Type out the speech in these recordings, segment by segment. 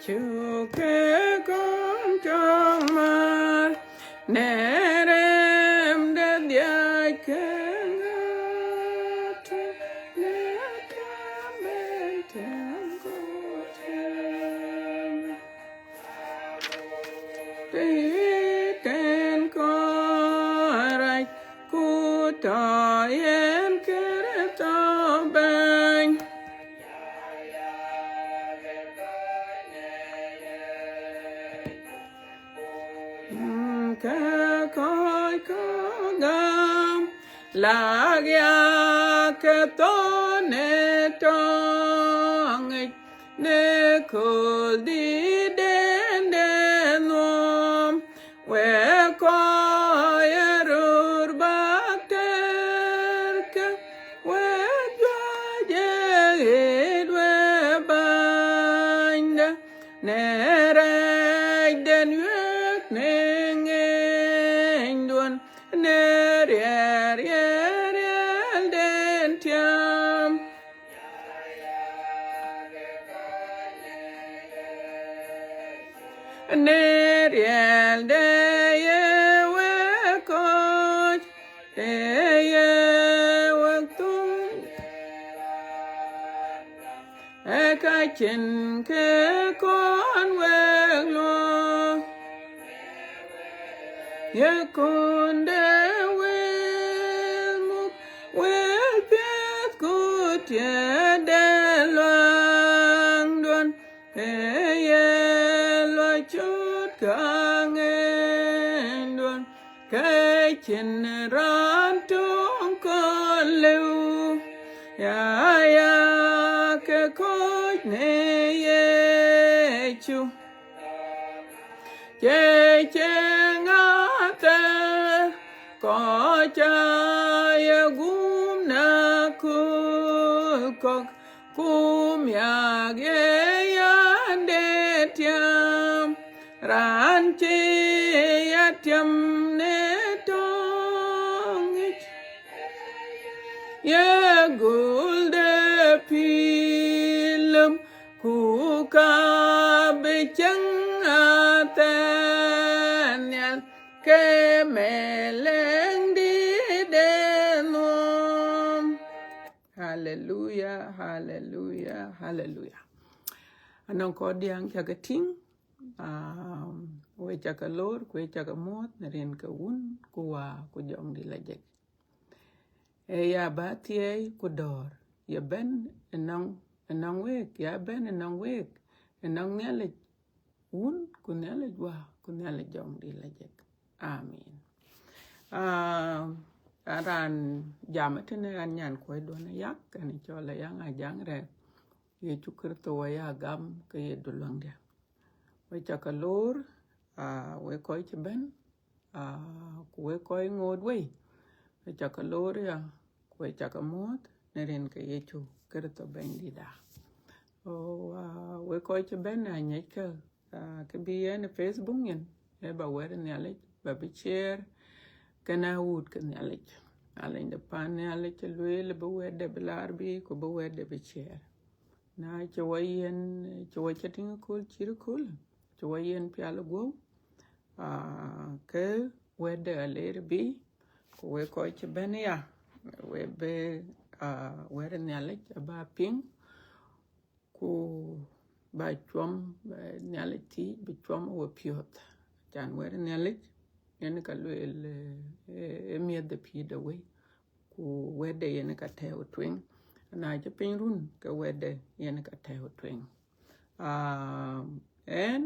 chu ke con trong mà nerem de dia ke la gia ke to ne tong ne kul di den den nom we ko yerur bakter ke we je we bind ne re den yek ne ngendun ne Neriel de ye we coach de ye we tung e ka chen ke con we lo ye con de we mu we pet gut ye de loang don Kangen cái chân ran tung con lưu ya cái khối này ye chu che ngata có cha ye gum na ku kok kum ya ge ya de tiam ran chi ya tiam ne tong ye gul de pilam ku ka be chang atan ya ke meleng di de nom hallelujah hallelujah hallelujah anong ko diang chagating we chakalor kwe chakamot narin ka un kuwa ku jong di lajek e ya batie ku dor ya ben enang wek ya ben enang wek enang nyale un ku nyale wa ku nyale jong di lajek amen aran jamatene an nyan ko do na yak ani chola yang ajang re ye chukurto wa ya gam ke ye dulong dia we chakalor we koi ben ku we koi ngod we chakalor ya ku chakamot nerin ke yechu kerto ben dida o we koi ben na nyeka ke bi en Facebook yen e ba wer ne ale ba bi share kana wood kan ale ale de pan ale che le ba wer de blar bi ku ba wer de bi share na che wayen che wachatin kul chirkul che wayen pialo go ke wede aler bi ko we ko che ben ya we be wede nyale ba ping ku ba chom nyale ti bi chom we piot jan wede nyale yen ka le mi de pi de we ku wede yen ka te o twing na je pin run ke wede yen ka te o twing en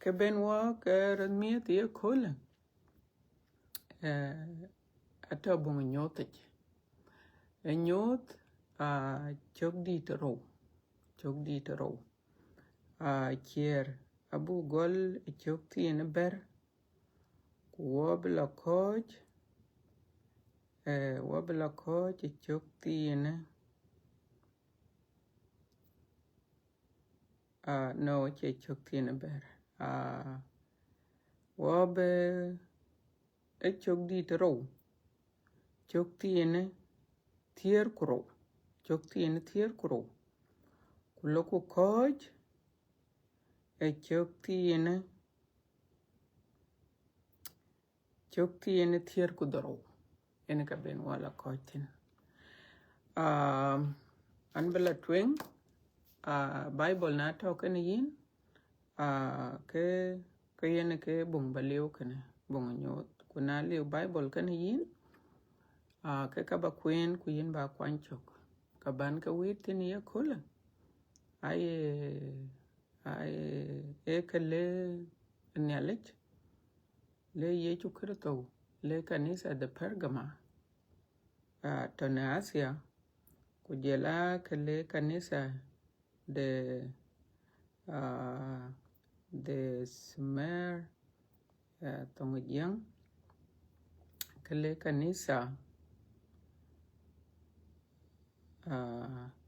ke benwa ke miet ye kola ata bong nyot e nyot chok di tro kier abu gol chok ti ne ber wobla coach chok ti ne no che chok ti ne ber wobe chok di tro chok ti ne tier kro kulo ku coach chok tiene thier ku doro ene ka ben wala coach tin an bela twing Bible na to kan yin ke yene ke bung baliu kan bung nyot kuna liu Bible kan yin ke ka ba queen ku yin ba kwan chok ka ban ka wit tin ye kola ai ke le nyalich le Yesu Kristo le kanisa de Pergama to na Asia kujela ke le kanisa de Sumer tongyang ke le kanisa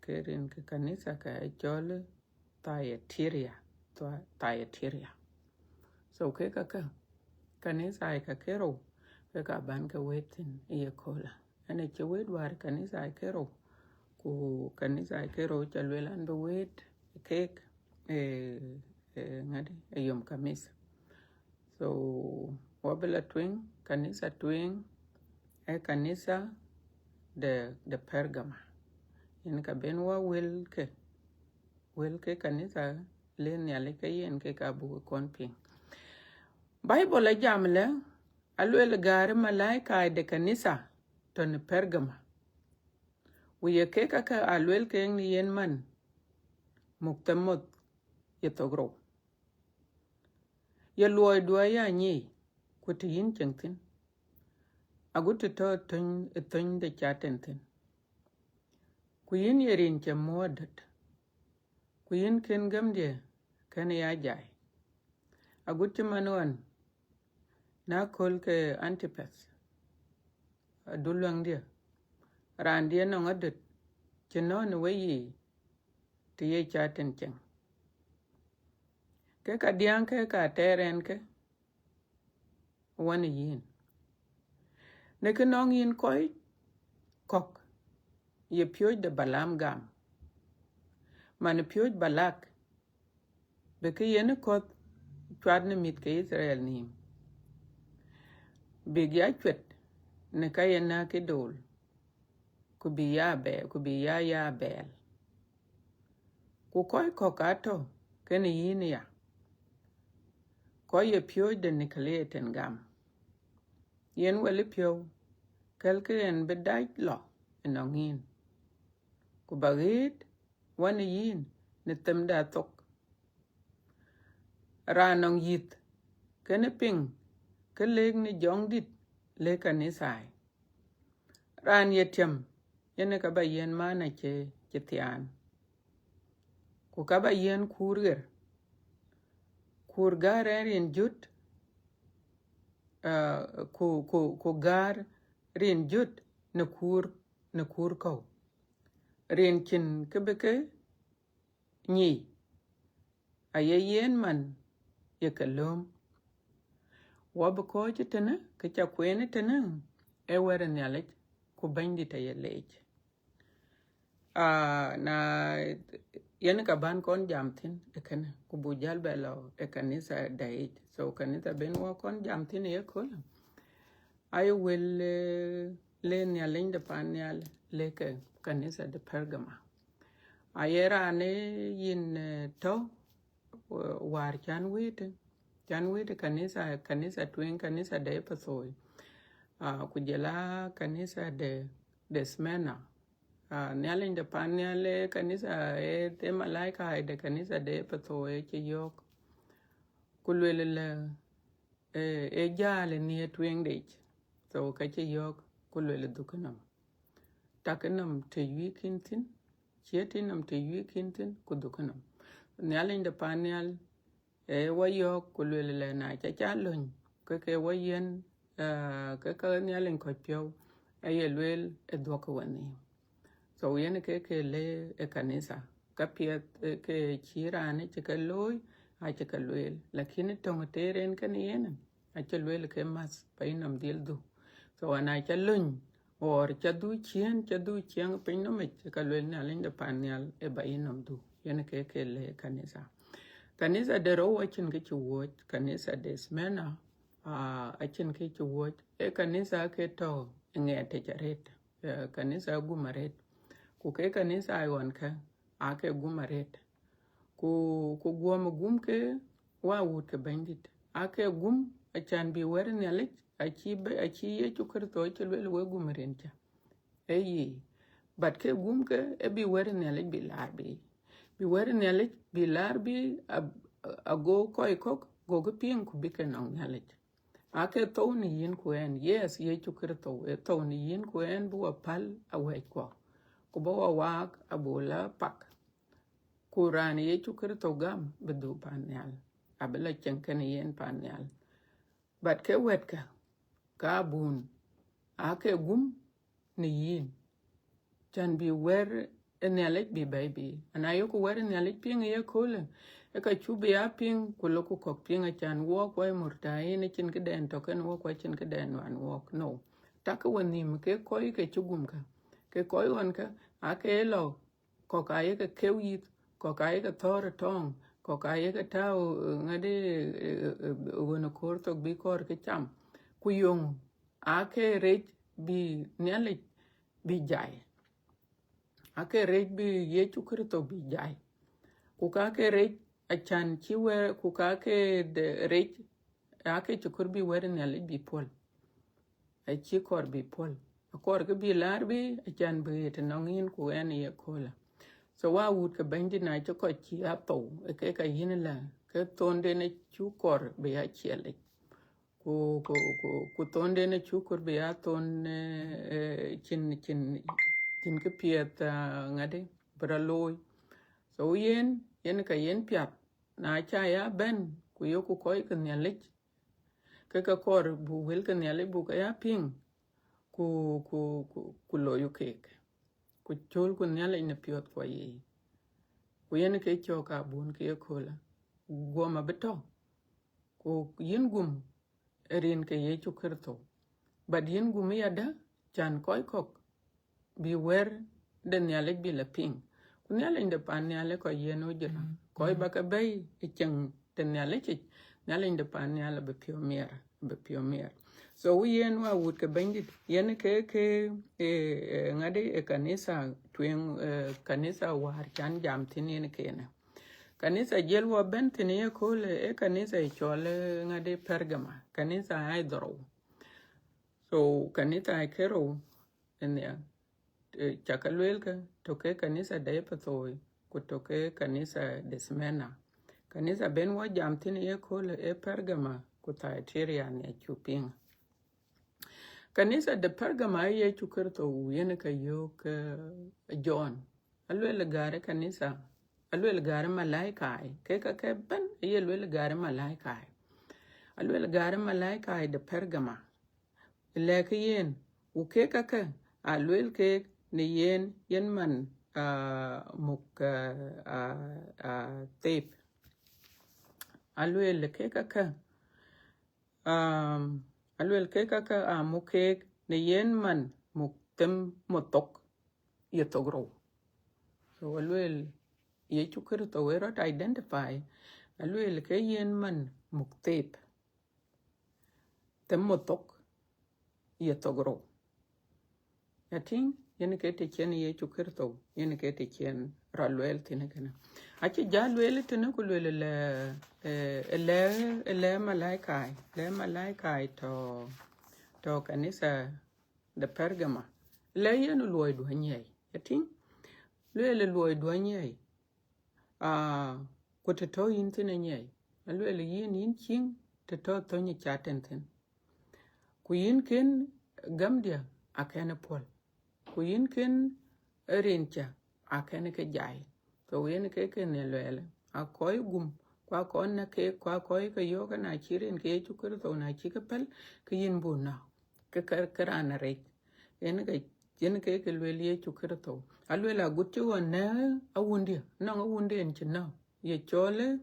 kerin ke kanisa ka echole Thyatira so ke ka kanisa ka kero ke ka ban ka wetin ye kola ane che wed war kanisa kero ku kanisa kero chalwelan be wed kek ngadi yom kamisa so wabela twing kanisa twing kanisa de Pergama yen ka ben wa wel ke kanisa le nyale ke yen ke ka bu kon ping Bible la jamle alwel gare malaika de kanisa ton Pergama wiye ke ka alwel ke ni yen man muktamot yetogro ye loy do ya nyi kuti yin chengtin agutu to ton de chatentin ku yin yerin ke modat ku yin ken gamde kan ya jai agutu manwan na kol ke Antipas dulwang dia randia no ngadet chenon weyi tiye chaten cheng ke ka diang ke ka teren ke wani yin ne ke nong yin koi kok ye pyoj de balam gam man pyoj balak be ke yen kot chwad ne mit ke Israel nim be gya chwet ne ka yen na ke dol ku bi ya bel ku koi kokato ke ne yin ya ko ye pyoj de nikleten gam yen weli pyo kelke en bedaj lo enongin ku bagit wani yin ne temda tok ranong yit kene ping ke leg ni jong dit le kanisai ran yetem yene ka ba yen mana che tian ku ka ba yen kur garen rin jut ku gar rin jut ne kur ko rin kin ke beke nyi aye yen man ye kalom wab ko jitena ke cha kwene tena e were nyalek ku bandi ta ye lej na yen ka ban kon jamtin e kana ku bujal belo e kanisa dait so kanisa ben wa kon jamtin ye kola I will le nyaleng de panyal leke kanisa de Pergama ayera ne yin to war chan wite kanisa twin kanisa de Ephesus kujela kanisa de Smyrna nyaleng de panyal kanisa de malaika de kanisa de Ephesus ke yok kulwele jale ni twin de so kache yok kulwele dukanam takanam te yikintin chetinam te yikintin ku dukanam nyaleng de panyal wayok kulwele na chachalon ke wayen ke nyaleng ko pyo ayelwel edwoko wani so yen ke le kanisa kapiet ke chirane ke loy ke lwel lakini tongo teren kan yen ache lwel ke mas painam dildu so ana chalun or cha du chien pin no me ka lwel na linda panial e ba inom du yen ke le kanisa de ro wachin ke chu kanisa des mena achin ke chu e kanisa ke to ngete charet kanisa gumaret ku ke kanisa ayon ka ake gumaret ku gum ke wa wut ke bandit ake gum achan bi wer ne le achi ye chukur to chelwel we gumren cha eyi bat ke gum ke e bi wer ne le bi larbi bi wer ne le bi larbi ago koi kok go ke pien ku bi ke nong ne le ake to ni yin ku en yes ye chukur to e to ni yin ku en bu pal awe ko bo wak abola pak kurani ye chukur to gam bedu panyal abela chenken yen panyal bat ke wetka ka bun ake gum ni yin chan bi wer enelek bi baby anayo ko wer enelek ping ye kolen e ka chubi ya ping kulo ko kok ping a chan wo ko murtai ne chin keden to ken wo ko chin keden wan wo no tak wonim ke koy ke chugum ka ke koy won ka ake lo ko ka ye ke kewit ko ka ye ke thor tong ko ka ye ke tao ngade wono kor to bi kor ke cham ku yung ake rech bi nele bi jai ake rech bi ye chukur to bi jai ku ka ke rech achan chiwe ku ka ke de rech ake chukur bi wer nele bi pol a chi kor bi pol kor ke bi lar bi achan bi te nongin ku en ye kola so wa wut ke bandi na cho ko chi ato ke ka yin la ke tonde ne chu kor be ya chele ku tonde ne chu kor be ya ton chin ke piet ngade braloy so yen ka yen piat na cha ya ben ku yo ku koy ke ne lech ke ka kor bu wel ke ne le bu ka ya ping ku lo yu ke ku chol ku ne le ne piot ko yi ku yen ke choka bun ke kola goma beto ku yin gum erin ke ye chukurto bad yin gum ya da chan koy kok bi wer de nyale bi la ping ku nyale inde pan nyale ko yen o jena koy baka bay e chang de nyale chi nyale inde pan nyale be piomier so we yen wa wut ke bandit yen ke ngade e kanisa twen kanisa war chan jam tinin kene kanisa jelwa bentini ye kole e kanisa chole ngade Pergama kanisa ay doro so kanisa ay kero enya chakalwelka toke kanisa daepathoy kutoke kanisa desmena kanisa benwa jamtini ye kole e Pergama kutaiteria ne chuping kanisa de Pergama ye chukerto yene kayok John alwele gare kanisa alwel gare malaika ke ben yelwel gare malaika alwel gare malaika de Pergama leke yen u ke alwel ke ne yen man muk tape alwel ke alwel ke muke ne yen man muk tem motok yetogro so alwel ye chukur to we rot identify alwel ke yen man muktep tem motok ye togro yatin yen ke te chen ye chukur to yen ke te chen ralwel tinekana achi jalwel tinu lwel le malaika to kanisa de Pergama le yen loy do nyai yatin lwel loy do nyai ko te to yin tine nyai alwel yin king te to nyi chaten ten ku yin ken gamdia akene pol ku yin ken erincha akene ke jai to yin ke ne lwel akoy gum kwa kon na ke kwa koy ke yoga na chirin ke chukur to na chikapel ke yin buna ke karana re yen ke lwel ye chukur to alwela gutu wana awundi enchina ye chole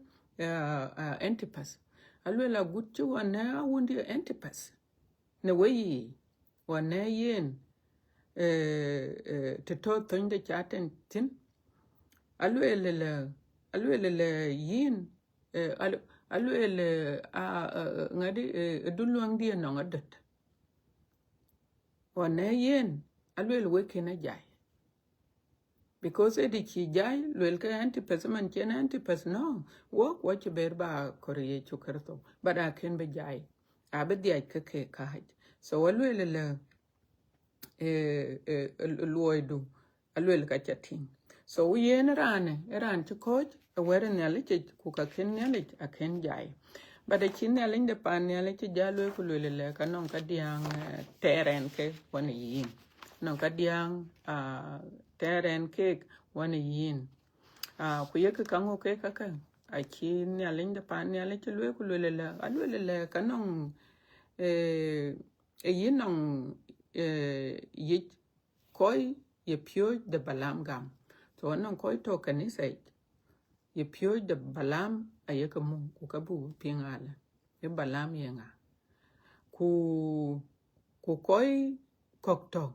Antipas alwela gutu wana awundi Antipas ne weyi wana yen te to ton de chaten tin alwele yin alwele ngadi dulwang dia no ngadet wane yen alwele weke na jai because edi chi jai lwel ka antipas man chen antipas no wok wache ber ba koriye chukerto bada ken be jai abe dia ke kaj so alwele le luoidu alwele ka chating so yen ran to coach aware nyale che kuka ken nyale aken jai bada chin nyale de pan nyale che jalo ku lwele ka non ka diang teren ke woni yin non ka diang teren ke wani yin ku yeke kango ke kaka a chi nyale de pan nyale che lwe ku lwele ka non yin non ye koi ye pyo de balam gam to non koi to kanisa ye pyo de balam ayeka mu ku kabu pingala ye balam yenga ku koi kokto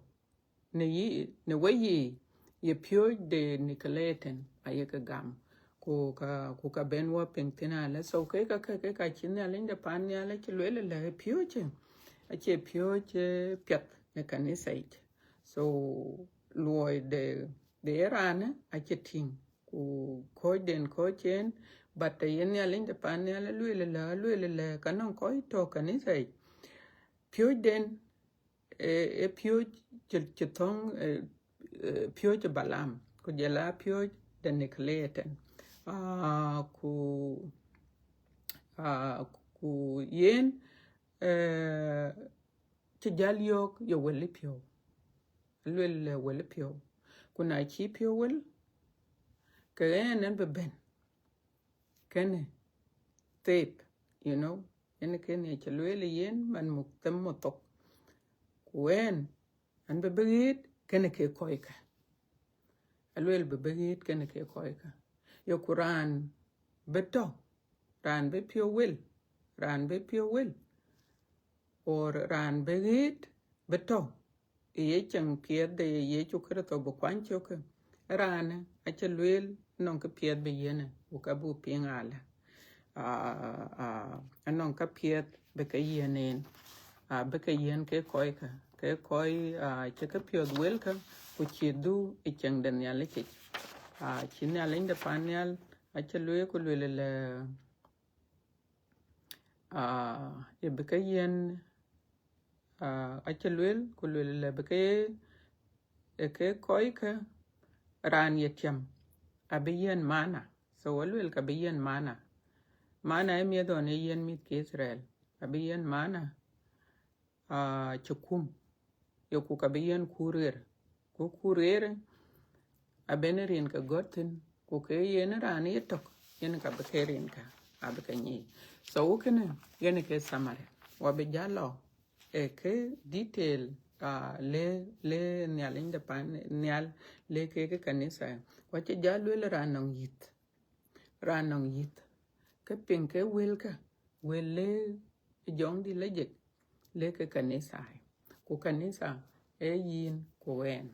ne wayi ye pyo de nicoleten ayeka gam ku ka benwa pentina la so ke ka chinya linde pan ya la chilwele la pyo che ache pyo che pet ne kanisa it so loy de erane ache ting ku ko den ko chen but yen ya linde pan ya la lwele la kanon ko to kanisa it pyo den pyo chitong pyo che balam ku jela pyo de nicoleten ku yen che jaliok yo weli pyo lwel weli pyo kuna chi pyo wel ke enen be ben kene tape you know ene kene che lwel yen man muktam motok kuen an be begit kene ke koika alwel be begit kene ke koika yo kuran beto ran be pyo wel or ran begit beto ye chang pie de ye chukre to bo kwan choke ran a chelwel non ke pie be yene u ka bu pingala non ka pie be ke yenen be ke yen ke koika ke koi che ke pie wel ka ku chi du e chang den ya le chi chin ya le de panyal a chelwe ku le ye be ke yen achelwel kulwel beke koi ka ran yetiam abiyen mana so walwel ka biyen mana emi do ne yen mit ke Israel abiyen mana chukum yo ku ka biyen kurer abenerin ka gotin ku ke yen ran yetok yen ka bekerin ka abekanyi so ukene yen ke samare wabijalo ke detail le nyal inde pan nyal le ke kanisa wache jalo le ranong yit ke pin ke wel le jong di leje le ke kanisa ku kanisa yin ku wen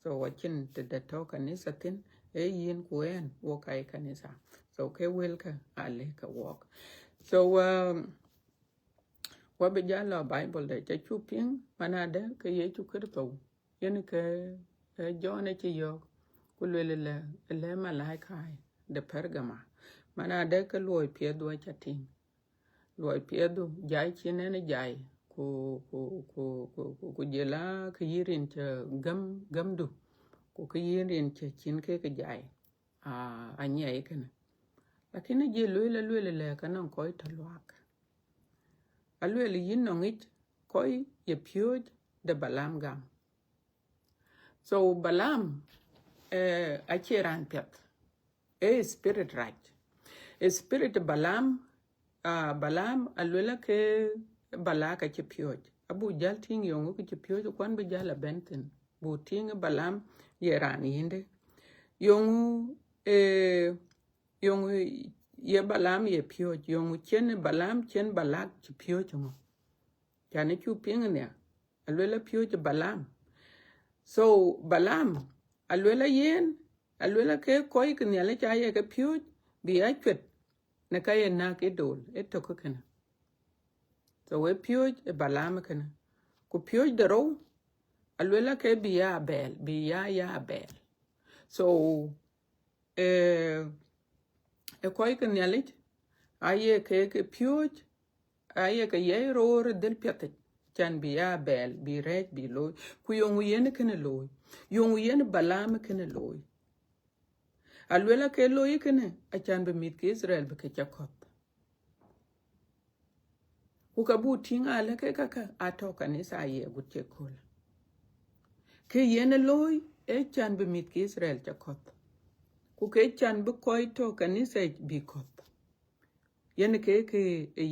so wachin te to kanisa tin yin ku wen wo kai kanisa so ke wel ka ale ka walk so wabe jala bible de cha chuping manade ke ye chukerto yen ke jone chi yo kulele le malaika de pergama manade ke loy piedo chating loy piedo jai chinene jai ku jela ke yirin cha gamdu ku ke yirin cha chin ke jai anye ikene lakini je lwele le kanon koy talwak alwele yin no ngich koi ye pyoj de balam gam so balam achiran pet spirit right spirit balam balam alwele ke balaka che pyoj abu jal ting yongo ke pyoj kwan be jala benten bu ting balam ye ran yinde yongu ye balam ye pyoj yongu chen balam chen balak che pyoj ngo chane chu ping ne alwela pyoj balam so balam alwela yen alwela ke koi ke nyale cha ye ke pyu bi a chwet na ka ye na ke dol to ko kana so we pyu e balam kana ku pyu de ro alwela ke bi ya bel so koi ke nyale aye ke pyu aye ke ye ro del pyate chan bi ya bel bi rej bi loy ku yongu yen kana loy yongu yen balam kana loy alwela ke loy kana achan be mit ke Israel be ke chakot ku ka bu tinga ale ke kaka ato kanisa ye gutche kol ke yen loy e chan be mit ke Israel chakot ku ke chan be koy to kanisa bi kot yen ke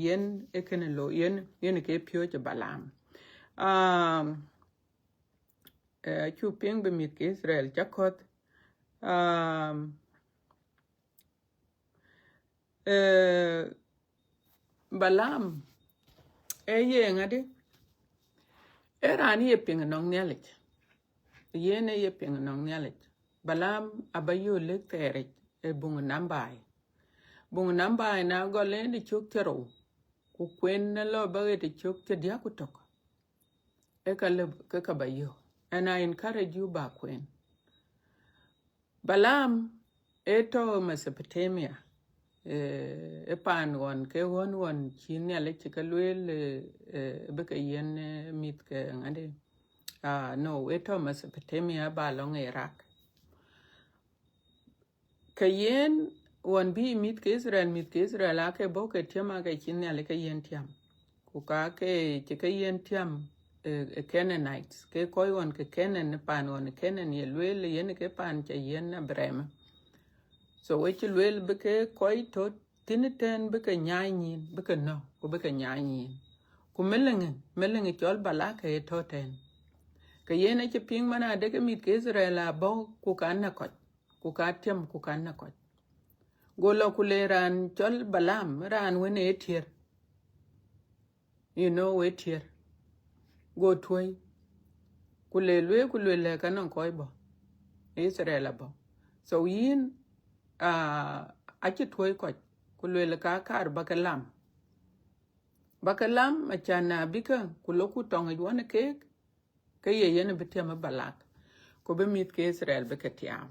yen e kana loy yen ke pyo che balam chu ping be mit ke Israel chakot balam ye ngade era ni ye ping nong nyalit yene ye ping nong nyalit balam abayo le tere e bung nambai na gole ni chuk tero ku kwen na lo bage ti chuk te dia ku tok e ka le ka bayo and I encourage you back when balam eto Mesopotamia e pan won ke won chin ya le chikalwel be ka yen mit ke ngade no eto Mesopotamia ba long Iraq ka yen won bi mit ke Israel ake bo ke tiama ke chin ya le ka yen tiam ku ka ke yen tiam Canaanites ke koi won ke Canaan pan won Canaan ye lwel yen ke pan che yen Abraham so we chi lwel be ke koi to tiniten be ke nyanyin be ke no ku be ke nyanyin ku melenge chol balaka e to ten ke yen che ping mana de ke mit ke Israel bo ku ka na ko ku ka tiam ku ka na ko golo ku le ran chol balam ran wene etier you know etier go toy ku le ka non koy bo Israel bo so yin a chi toy ko ku le ka kar bakalam achana bika ku lo ku tong e wona ke ye yen bitiam balak ko be mit ke Israel be ke tiam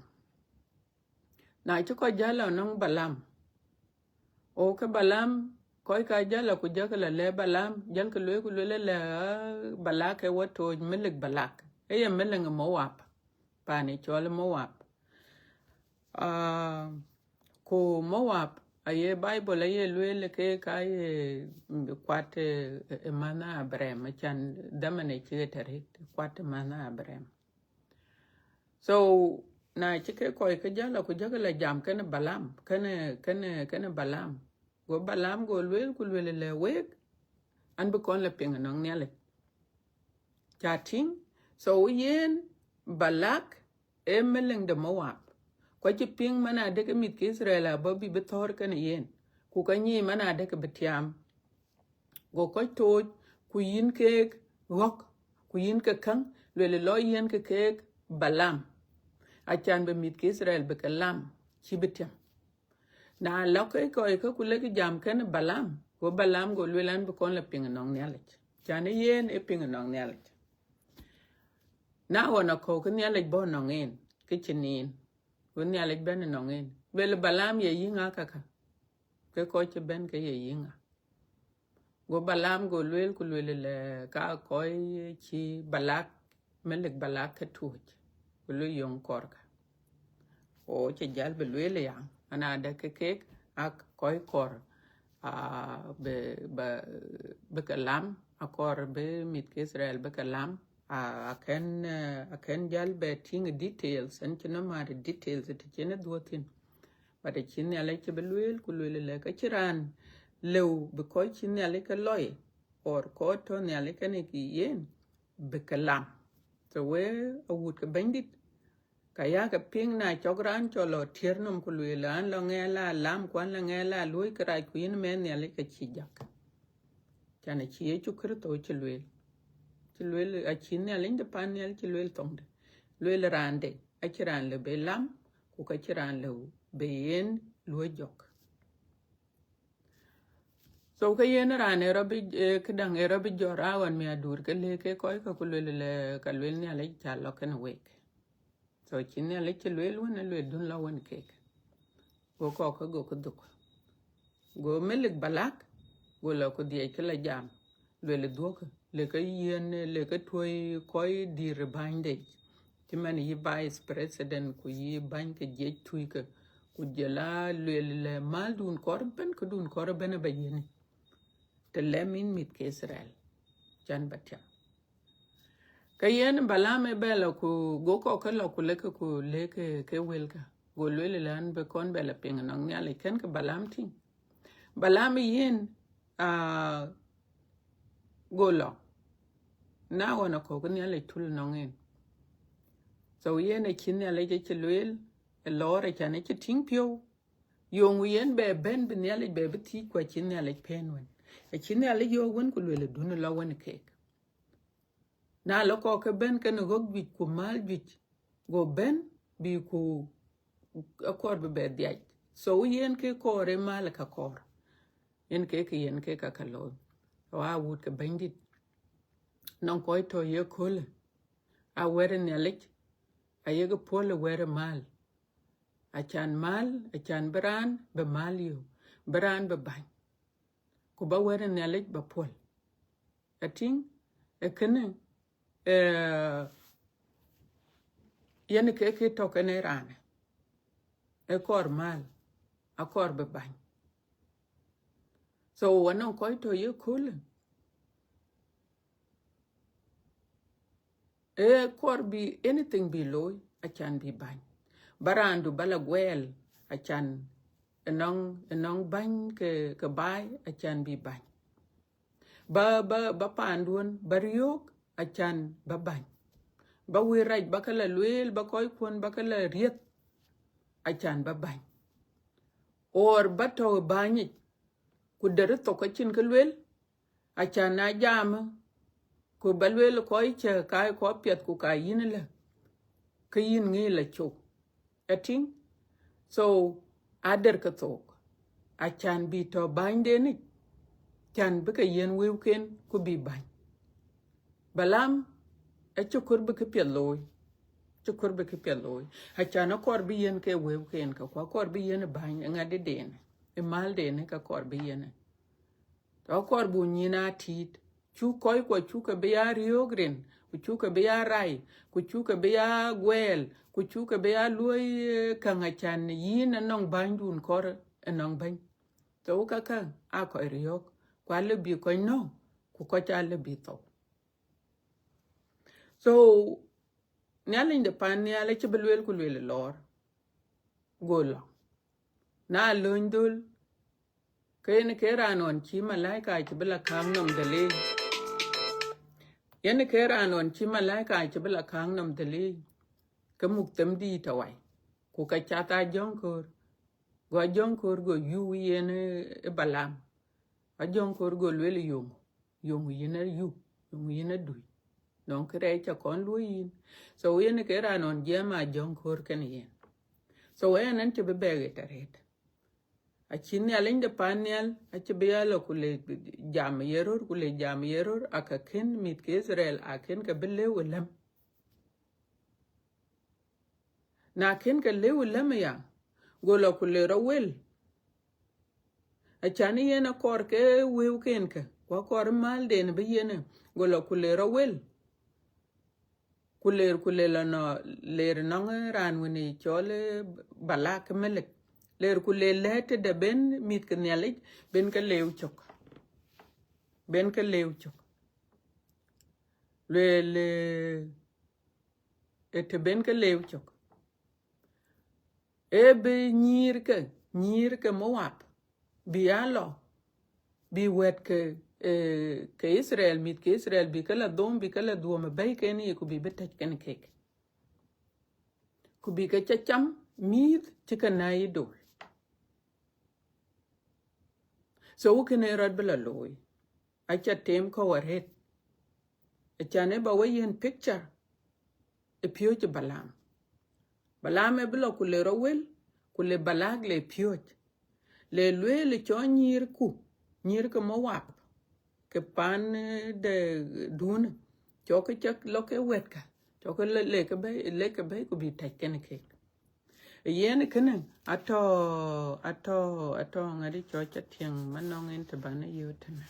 na chi ko jala non balam o ke balam koy ka jala ku jakala le balam jal ke ku le balak e wato milik balak e ye meleng Moab pani chol Moab ko Moab aye Bible aye lwele ke ye kwate mana Abraham chan damane chigetarit kwate mana Abraham so na chike koy ke jala ku jagala jam kene balam kene balam go lwele le wek an be kon le pinga nong nyale chating so yen balak emeleng de Moab kwa chi ping mana de ke mit ke Israel bobi bethor kene yen ku kanyi mana de ke betiam go ko to ku yin ke gok ku yin ke kan le lo yin ke balam achan be mit ke Israel be kalam chi betiam na lo ke ko ku le ke jam kene balam go le lan be kon le ping nong nyale chan yen e ping nong nyale na wona ko ke nyale bo nong en ke chinin woni alek ben nongen bel balam ye yinga kaka ke ko che ben ke ye yinga go balam go lwel ku lwel le ka ko chi balak melek balak ke tuj ku lu yong korka o che jal be lwel ya ana da ke ak koy kor be kalam akor be mit ke Israel be kalam aken jal be ting details and chino mar details it chene duotin but chin ya like be lwel ku lwel le ka chiran lew be ko chin ya like loy or ko to ya like ne ki yen be kalam so we a wood ka bandit ka ya ka ping na chogran cholo tiernum ku lwel an lo ngela lam kwan la ngela loy kra ku yin men ya like chi jak chana chi chu krto chi lwel a chin ya linde pan ya chi lwel tong lwe le rande achiran le belam ku kachiran le beyen lwe jok so ka yen rane robi kedang robi jora wan mi adur ke le ke koy ka ku le ka lwe ni ale chalo ken wek so chin ni ale lwe wona lwe dun la won ke go ko ka go ku duk go melik balak go la ku die ke la jam le duk le ka yen le ka toy koy dir bande ti man yi vice president ku yi bank je tuy ka ku jela le mal dun korben ku dun korben ba yene te lemin mit ke Israel jan batya ka yen balame bela ku go ko ka lo ku le ku le ke welka go le lan be kon bela ping nang nya le ken ka balam tin balam yen a go lo na wana ko nya le tul nongen so yen a kin nya le ke lwel e lore chane ke ting pio yong yen be ben bin nya le be ti kwa kin nya le penwen e kin nya le yo won ku le dun la won ke na lo ko ke ben ke no gwi ku mal gwi go ben bi ku akor be diaj so yen ke kore mal ka kor yen ke ka kalo wa wut ke bandit non ko to ye kol a were ne lek a ye go pole were mal a chan bran be mal yo bran be ban ku ba were ne lek ba pol ating e kene yen ke to ke ne rane e kor mal a kor be ban so wonon ko to ye kol e kor bi anything below a chan bi ban barandu bala gwel a chan enong ban ke bai a chan bi ban ba pandun bariok a chan ba ban ba wiraj ba kala lwel ba koy kon ba kala riet a chan ba ban or ba to bani ku dere to ka chin kelwel a chan na jam ku balwel koy che kai ko piet ku ka yin la ke yin ngi la chok ating so ader ka tok a chan bi to bande ni chan bi ka yen wewken ku bi ban balam a chukur bi ke peloy chukur bi ke peloy a chan a kor bi yen ke wewken ka kor bi yen ban ngade den e mal den ka kor bi yen to kor bu nyina tit chu koy ko chu ka be ya riogren ku chu ka be ya rai ku chu ka be ya gwel ku chu ka be ya loy kanga chan yin nong bandun kor nong ban to ka a ko riog kwa le bi ko no ku ko cha le bi to so nyalin de pan nyale che belwel ku le lor gola na lundul kene keranon chi malaika chi bela kang nom dele yen keranon chi malaika chi bela kang nom dele ke muk tem di tawai ku ka chata jonkor go yu yen e balam a jonkor go lwel yong yen du non kre cha kon lu yin so yen keranon jema jonkor ken yen so yen an che be bege taret a chin alin de panel a che be yalo kule jam yeror aka ken mit ke Israel a ken ka bele welam na ken ka le welam ya golo kule rawel a chani yena kor ke wew ken ka kwa kor mal den be yena golo kule rawel kule la no ler no ran woni chole balak melek ler kule lete de ben mit ke nyalit ben ka lew chok le ete ben ka lew chok e be nyir ke moab bi alo bi wet ke Israel mit ke Israel bi kala dom bay ke ni ku bi betaj ken kek ku bi ka chacham mit tikanai do so ukene rod bela loy acha tem ko waret achane ba wayen picture pioj balam. Balam e bilo kule rowel, kule balag le pioj. Le lwe le cho nyir ke mawap, ke pan de dun, cho ke chak loke wetka, cho ke le ke bay ku bi taj kene ke. Yen kene ato ngadi cho chatiang manong ente bana yutana.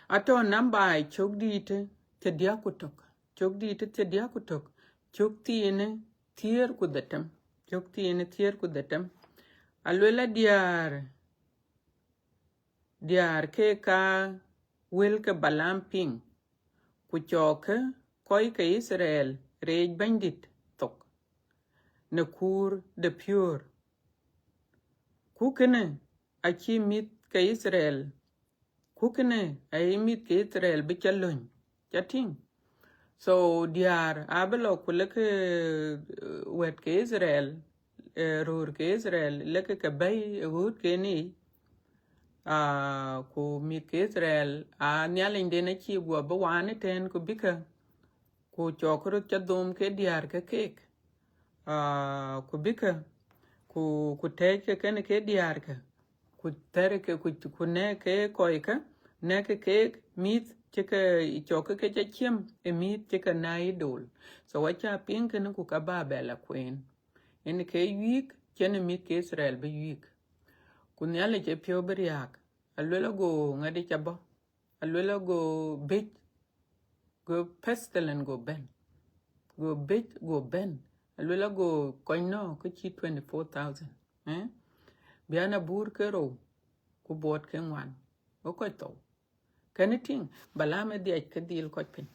Ato namba chok dite te dia kutok. Chok dite te dia kutok. Chok tiene tier kudatam. Chok tiene tier kudatam. Alwela diar ke ka wil ke balam ping. Kuchoke koi ke Israel rej bandit tok. Nakur de pure. Kukene achi mit ke Israel. Kukene ay mit ke Israel bichalon. Chating. So diar abelo kuleke wet ke Israel rur ke Israel leke ke bay hut ke ni ku mit ke Israel nyalin de na chi gwa bawane ten ku bika ku chokro chadum ke diar ke kek ku bika ku teke ke ne ke diar ke ku tere ke ku ne ke koika ne ke mit cheke choke ke chachiem mit cheke na idol so wacha pink ne ku ka ba bela queen en ke week chene mit ke Israel be week ku nyale che pio beriak alwela go ngadi chabo alwela go bit go pestilent go ben alwela go koino ku chi 24,000 biana bur ke ro ku bot ke ngwan o ko to kaniting balame dia ke dil ko pin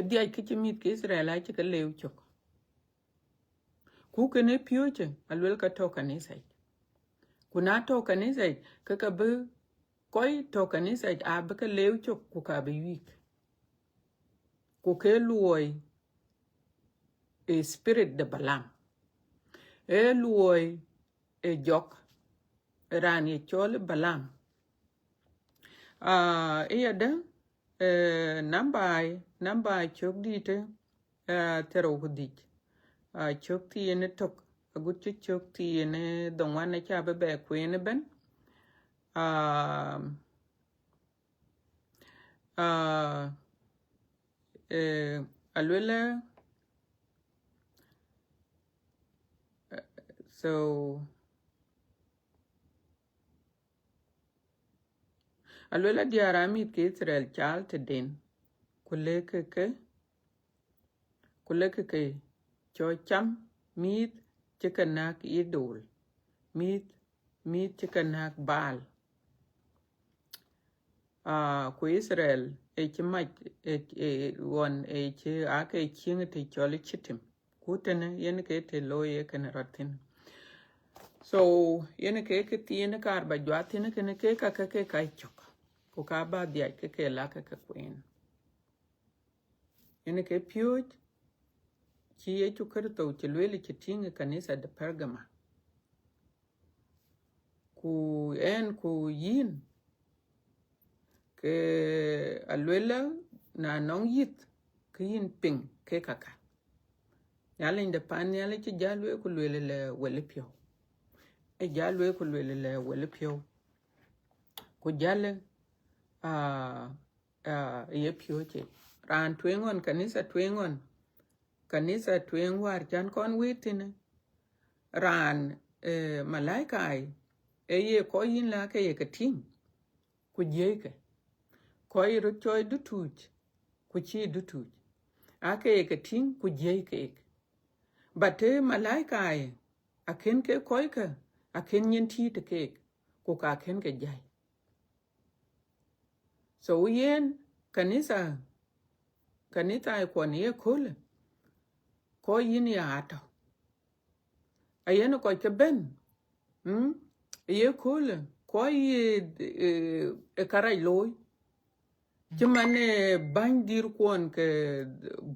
dia ke chimit ke Israel ai ke lew chok ku ke ne pioche alwel ka to kanisa kuna to kanisa ka be koi to kanisa a be ka lew chok ku ka be week ku ke luoi e spirit de balam e luoi e jok rani chole balam iyada namba chok dite tero hudich chok tiene tok agut chok tiene dongwane chabe be kwene ben alwela so alwela diara mit ke Israel chal te den kuleke ke cho cham mit chikanak idol mit chikanak bal ku Israel chimach won che ake chinga te chole chitim kutene yen ke te loye kan ratin so yen ke tiene kar ba jwatine ken ke ka kai chok ku ka ba dia ke la ka queen yen ke pyoj chi ye chukerto chelwele chitinga kanisa de Pergama ku yin ke alwela na nong yit ke yin ping ke kaka yale de pan yale chi jalwe ku lwele le wele pyo jalwe ku lwele le wele pyo ku jale ye pyo che ran twengon kanisa twengwar chan kon witine ran malaika ai ye ko yin la ke ye kating ku jeke ko iro choy dutuj ku chi dutuj ake ye kating ku jeke bate malaika ai aken ke koika aken yin ti te ke ku ka ken ke jai so yen kanisa ai ko ne kole ko yin ya ato ayen ko ke ben ye kole ko ye karai loy chimane bany dir kwon ke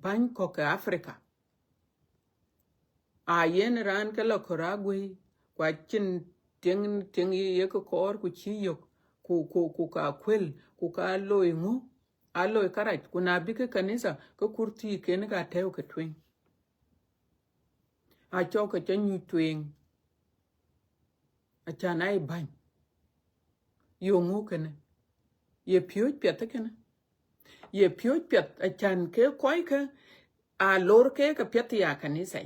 bany ko ke Afrika yen ran ke lo koragwe kwa chin ting ye ko kor ku chi yok ku ka kwel ku ka loy ngo aloy karaj kuna bi ke kanisa ko kurti ken ga tew ke twin a cho ke nyu twin a chanai ban yo ngo ken ye pyo pet ken ye pyo pet a chan ke koi ke a lor ke pet ya kanisa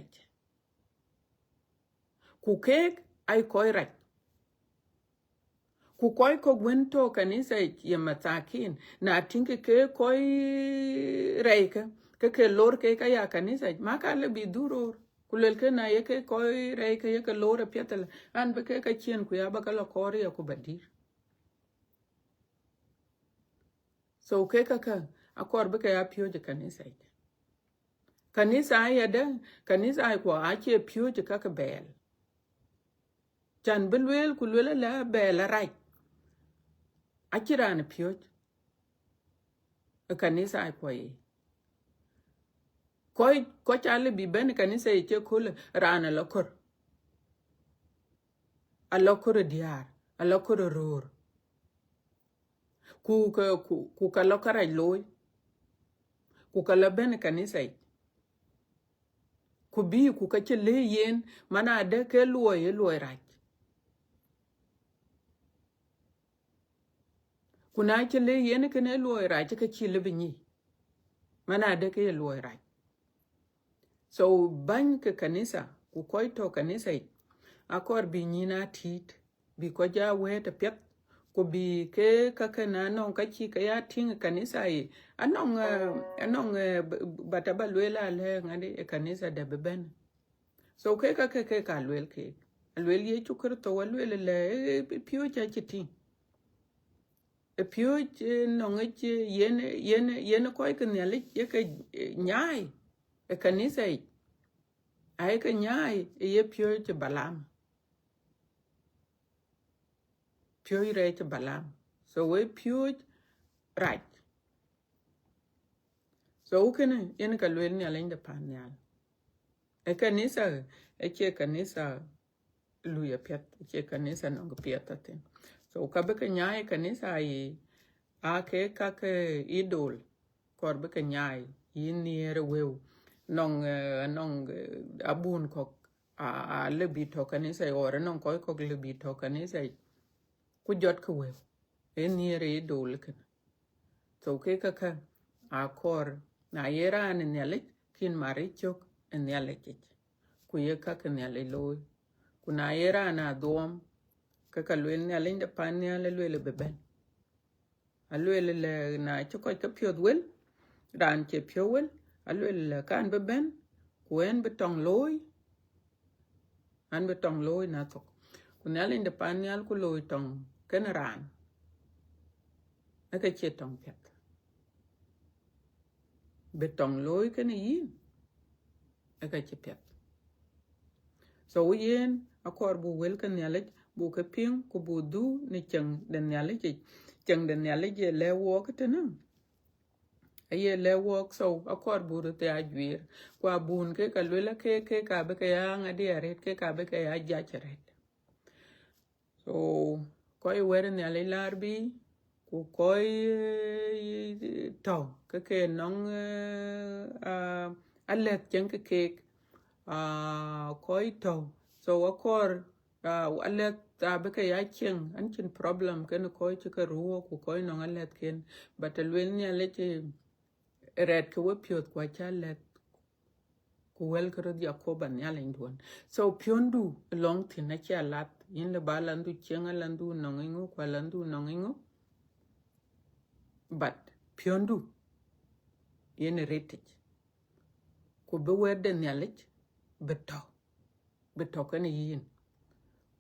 ku ke ai koi raj ku koi ko gwento kanisa ya matakin na tinke ke koi reika ke lor ke ya kanisa ma ka le bi duror kulel ke na ye ke koi reika ye ke lor pietel an be ke chien ku ya ba ka lo kori ya ku badir so ke akor be ke ya pio je kanisa ya de kanisa ai ko a che pio je ka bel chan belwel kulel la bel rai akirana pio kanisa ai ko chale bi ben kanisa che kul rana lokor a lokor diar a lokor ror ku ka lokara loy ku ka la ben kanisa ku bi ku ka che le yen mana de ke loy raj kuna che le yen ke ne loy raj ke chi le binyi mana de ke loy raj so ban ke kanisa ku koi to kanisa akor bi nyina tit bi ko ja we te pet ko bi ke na non ka chi ka ya ting kanisa anong bataba lwela le ngade kanisa de beben so ke ka lwel ke lwel ye chukur to lwel le pio cha chiti pio no nge yen ko ke nyale ye ke nyai kanisa ai ka nyai ye pio che balam pio re che balam so we pio right so ukene yen ka lwel ni alenda panyal kanisa che kanisa luya pet che kanisa no piet aten so ka be ka nyai kanisa ke idol kor be ka nyai yiniere weu nong abun ko a lebi to kanisa ore non ko lebi to kanisa ku jot ko weu yiniere idol kan so ke a kor na yera ne nyale kin mari chok nyale ku ye nyale loy kuna yera na dom ka lwel nyale de pan nyale lwel beben a lwel le na choko ka pyod wel ran che pyo wel a lwel kan beben ku en betong loy an betong loy na to kuna nyale de pan nyal ku loy tong ken ran ka che tong pet betong loy ken yin ka che pet so yen akor bu wel kan nyale bu ka ping ku bu du ni chang den nyale je le wo ka tena ye le wo so akor bu te ajwir kwa bun ke ka lwela ke ka be ka ya ngadi aret ke ka be ka ya jacheret so koi wer nyale larbi ku koi to ke nong alet chen ke koi to so akor alet be ka ya chen an chin problem ken koi che ruo ku koi nong alet ken but lwen ni alet red ke we pyot kwa chalet ku wel kro dia ko ban ya len don so pyondu long tin na cha lat yin le balandu chen alandu nongingo kwa landu nongingo but pyondu yen retich ku be wede nyalich beto kan yin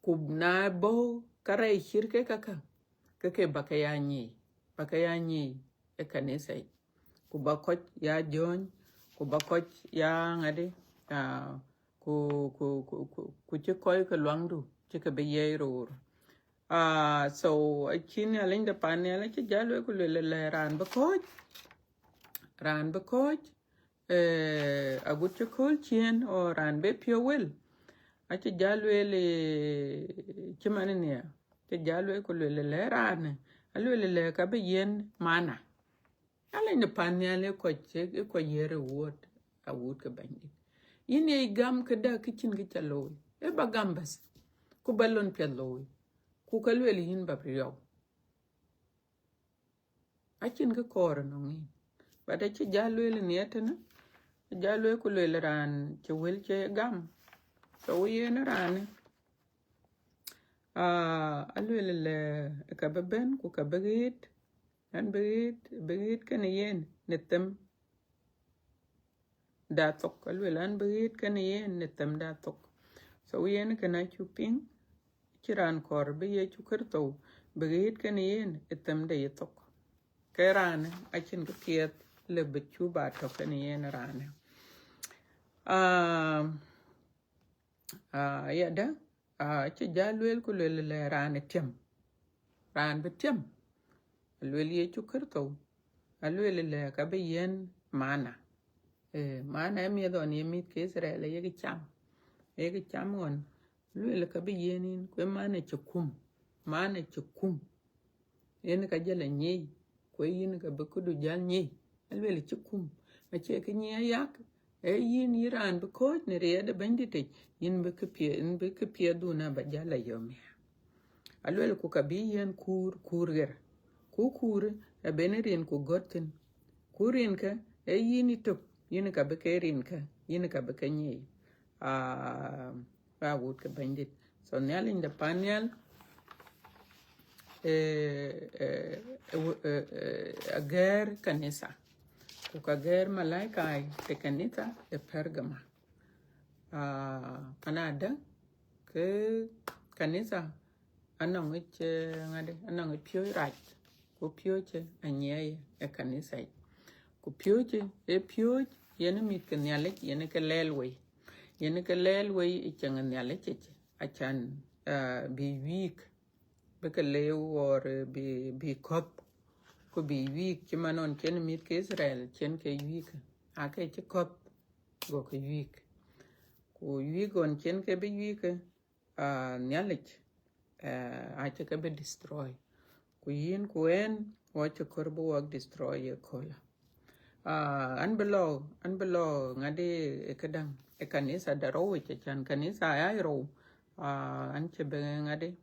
ku na bo kare shirke kake bakayanyi e kanisa ku bakot ya jon ku bakot ya ngade ku che koy ke lwangdu che ke be yeror so chini alinda panela che jalo ku le ran bakot agut che kol chien o ran be pio wel ache jalo le chimane ne che jalo ku le ran alwele ka be yen mana ala ne panyale ko yere wot a wot ka bandi yine gam ka da kicin ki chalo e ba gambas ku balon pelo ku kalwele yin ba priyo acin ka kor no ngi ba da ci jalwele ne etana jalwe ku lwele ran ci wel ci gam so yene ran alwele le ka ben ku ka begit an begit kan yen netem da tok alwele an begit kan yen netem da tok so yen kana chuping kiran kor be ye chukerto begit kan yen etem da yetok kerane acin ka piet le bechu ba to kan yen rane yada ci jalwel ku le rane tem ran be tem alwel ye chukerto alwel le ka be yen mana mana mi don ye mit ke Israel ye cham on lwel ka be yenin ku mana chukum yen ka jala nyi ko yin ka be kudu jal nyi alwel chukum a che ke nyi yak yin iran be ko ne re da bandite yin be ke pie duna ba jala yomi alwel ku ka bi yen kurger kur a benerin ku gotten kurin ka yin itop yin ka be kerin ka yin ka be kenyi ba wut ka bandit so nyalin da panyal agar kanisa ukager malaika te kanisa de Pergama anada ke kanisa anong ngade anong pio raj ko pio che anyeye e kanisa ko pio che e pio yene mit ke nyale yene ke lelwe e chang nyale che achan bi week bekalew or bi kop ko bi week ci manon ken mit ke Israel ken ke week ake ci kop go ke week ko week on ken ke bi week nyalek a ci ke be destroy ko yin ko en wo ci korbo wak destroy ye kola an below ngade e kadang e kanisa daro ci chan kanisa ay ro an ci be ngade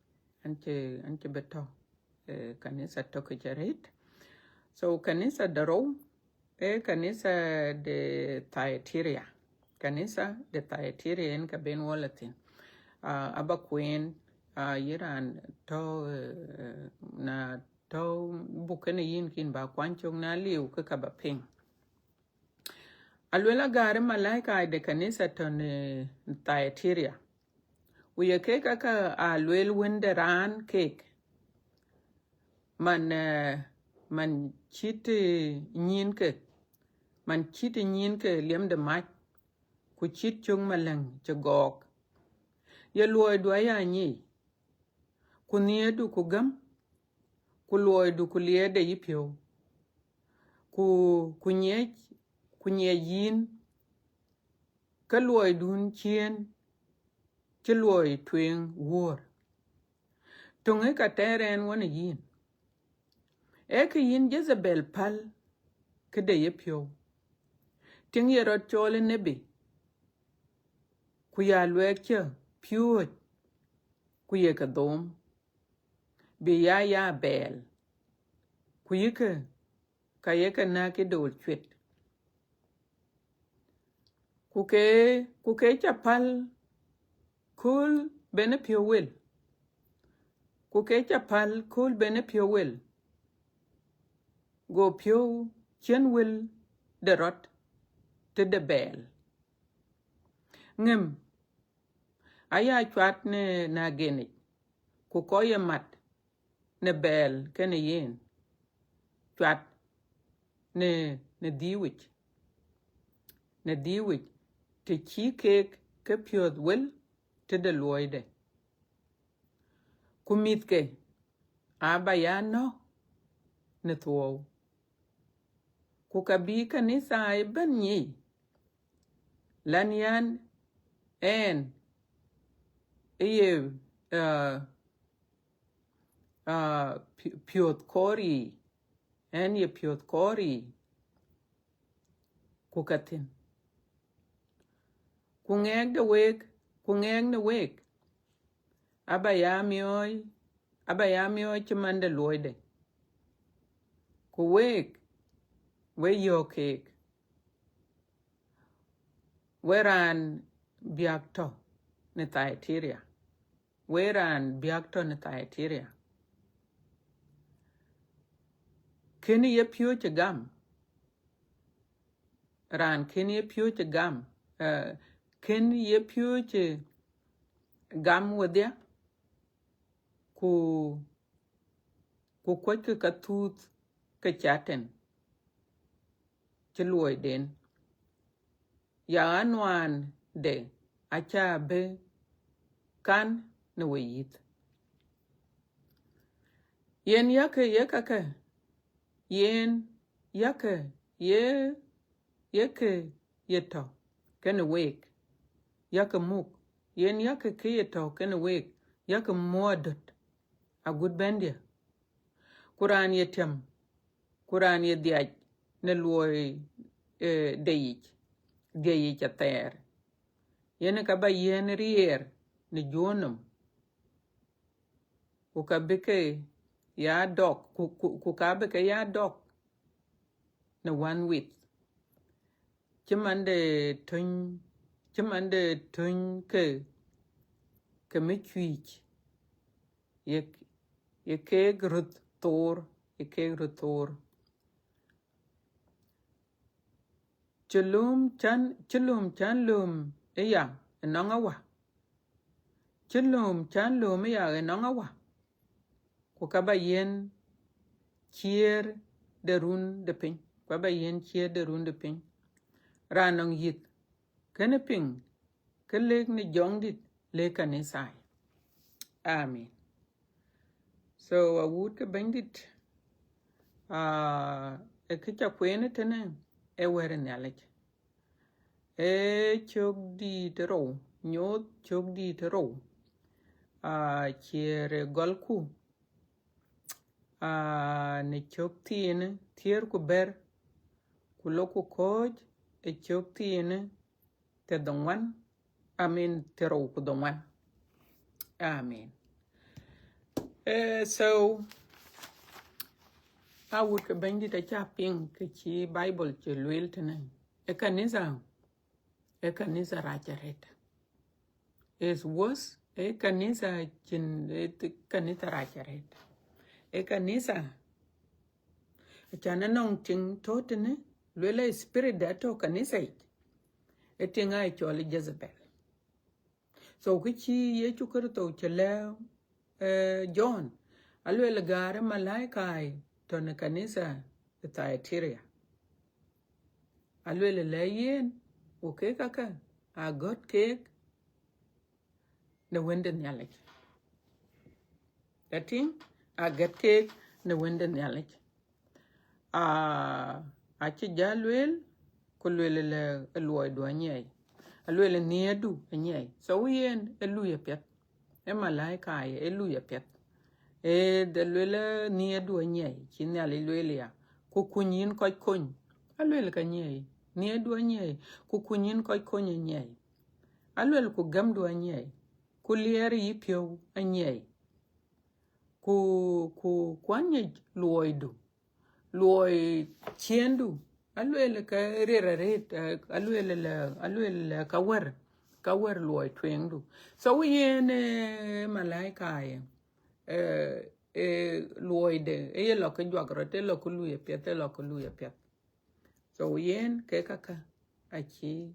anche beto kanisa toke jaret so kanisa daro kanisa de Thyatira en ka ben wolatin aba queen yiran to na to bukene yin kin ba kwanchong na liu ka ba ping alwela gare malaika de kanisa to ne Thyatira uye ke ka alwel wende ran kek man chiti nyin ke liem de mach ku chit chung malang chagok ye luoy do ya nyi ku niedu ku gam ku luoy du ku liede yipyo ku nye yin ka luoy dun chien ci luoy twing wor tunge ka teren wona yin ke yin Jezebel pal ke de yepyo ting yerot chole nebi ku ya lwekche pyo ku ye ka dom bi ya bel ku yike ka ye ka na ke dol chwet ku ke chapal kul bene pyo wel ku ke chapal kul bene pyo wel go pyo chen wel de rot te de bel ngem aya chwat ne na gene ku koye mat ne bel kene yen chwat ne diwich te chi kek ke pyod wel te de loide kumit ke abayano ne tuo ku kabi kanisa e banyi lanyan en eye piot kori en ye piot kori kukatin kungeng ne wek aba yamioy chimande loide ku wek we yokek weran biakto ne Thyatira weran biakto ne Thyatira kini ye pioche gam ran kini ye pioche gam kini ye pioche gam wedya ku kwache ka tooth ka chaten chiluoy den ya anwan de acha be kan ne weyit yen yake yen yake yeke yeto kene wek yake muk yen yake ke yeto kene wek yake modot a good bendia kuran yetem kuran yediaj ne luoy deyich ater yene kaba yen rier ne jonum kukabike ya dok kukabike ya dok ne one with chimande tun ke michwich ye ke grut tor chulum chan lum ya enongawa chulum chan lum ya enongawa kukaba yen chier de run de pin kaba yen chier de run de pin ranong yit kene ping kelek ni jongdit le kanisai amen so awut ke bandit e kicha kwene tene e were nyalek e chogdi tero nyot chogdi tero chiere golku ne choktine tier ku ber ku loku koj e choktine te dongwan amen tero ku dongwan amen so I would bend it a chapping kichi Bible che luel tene e kanisa racharet is worse e kanisa chin kanisa racharet e kanisa chana nong ting totene luela spirit dato kanisa e tinga e chole Jezebel so kichi ye chukurto chele John alwele gare malaika tone kanisa Thyatira alwele leyen o ke kaka a got cake ne wende nyalek dating a got cake ne wende nyalek a ci jalwel ko lwele le loy do nyai alwele niedu nyai so yen eluye pet e malaika eluye pet de lwele niedu nyai chinyali lwele ya ku kunyin ko kun alwele ka nyai niedu nyai ku kunyin ko kun nyai alwele ku gamdu nyai ku lier yipyo nyai ku kwanye loydu loy chiendu alwele ka reraret alwele ka wer loy twendu so yene malaika loyde e lo ke jwagrote lo ku luye pet so yen ke kaka achi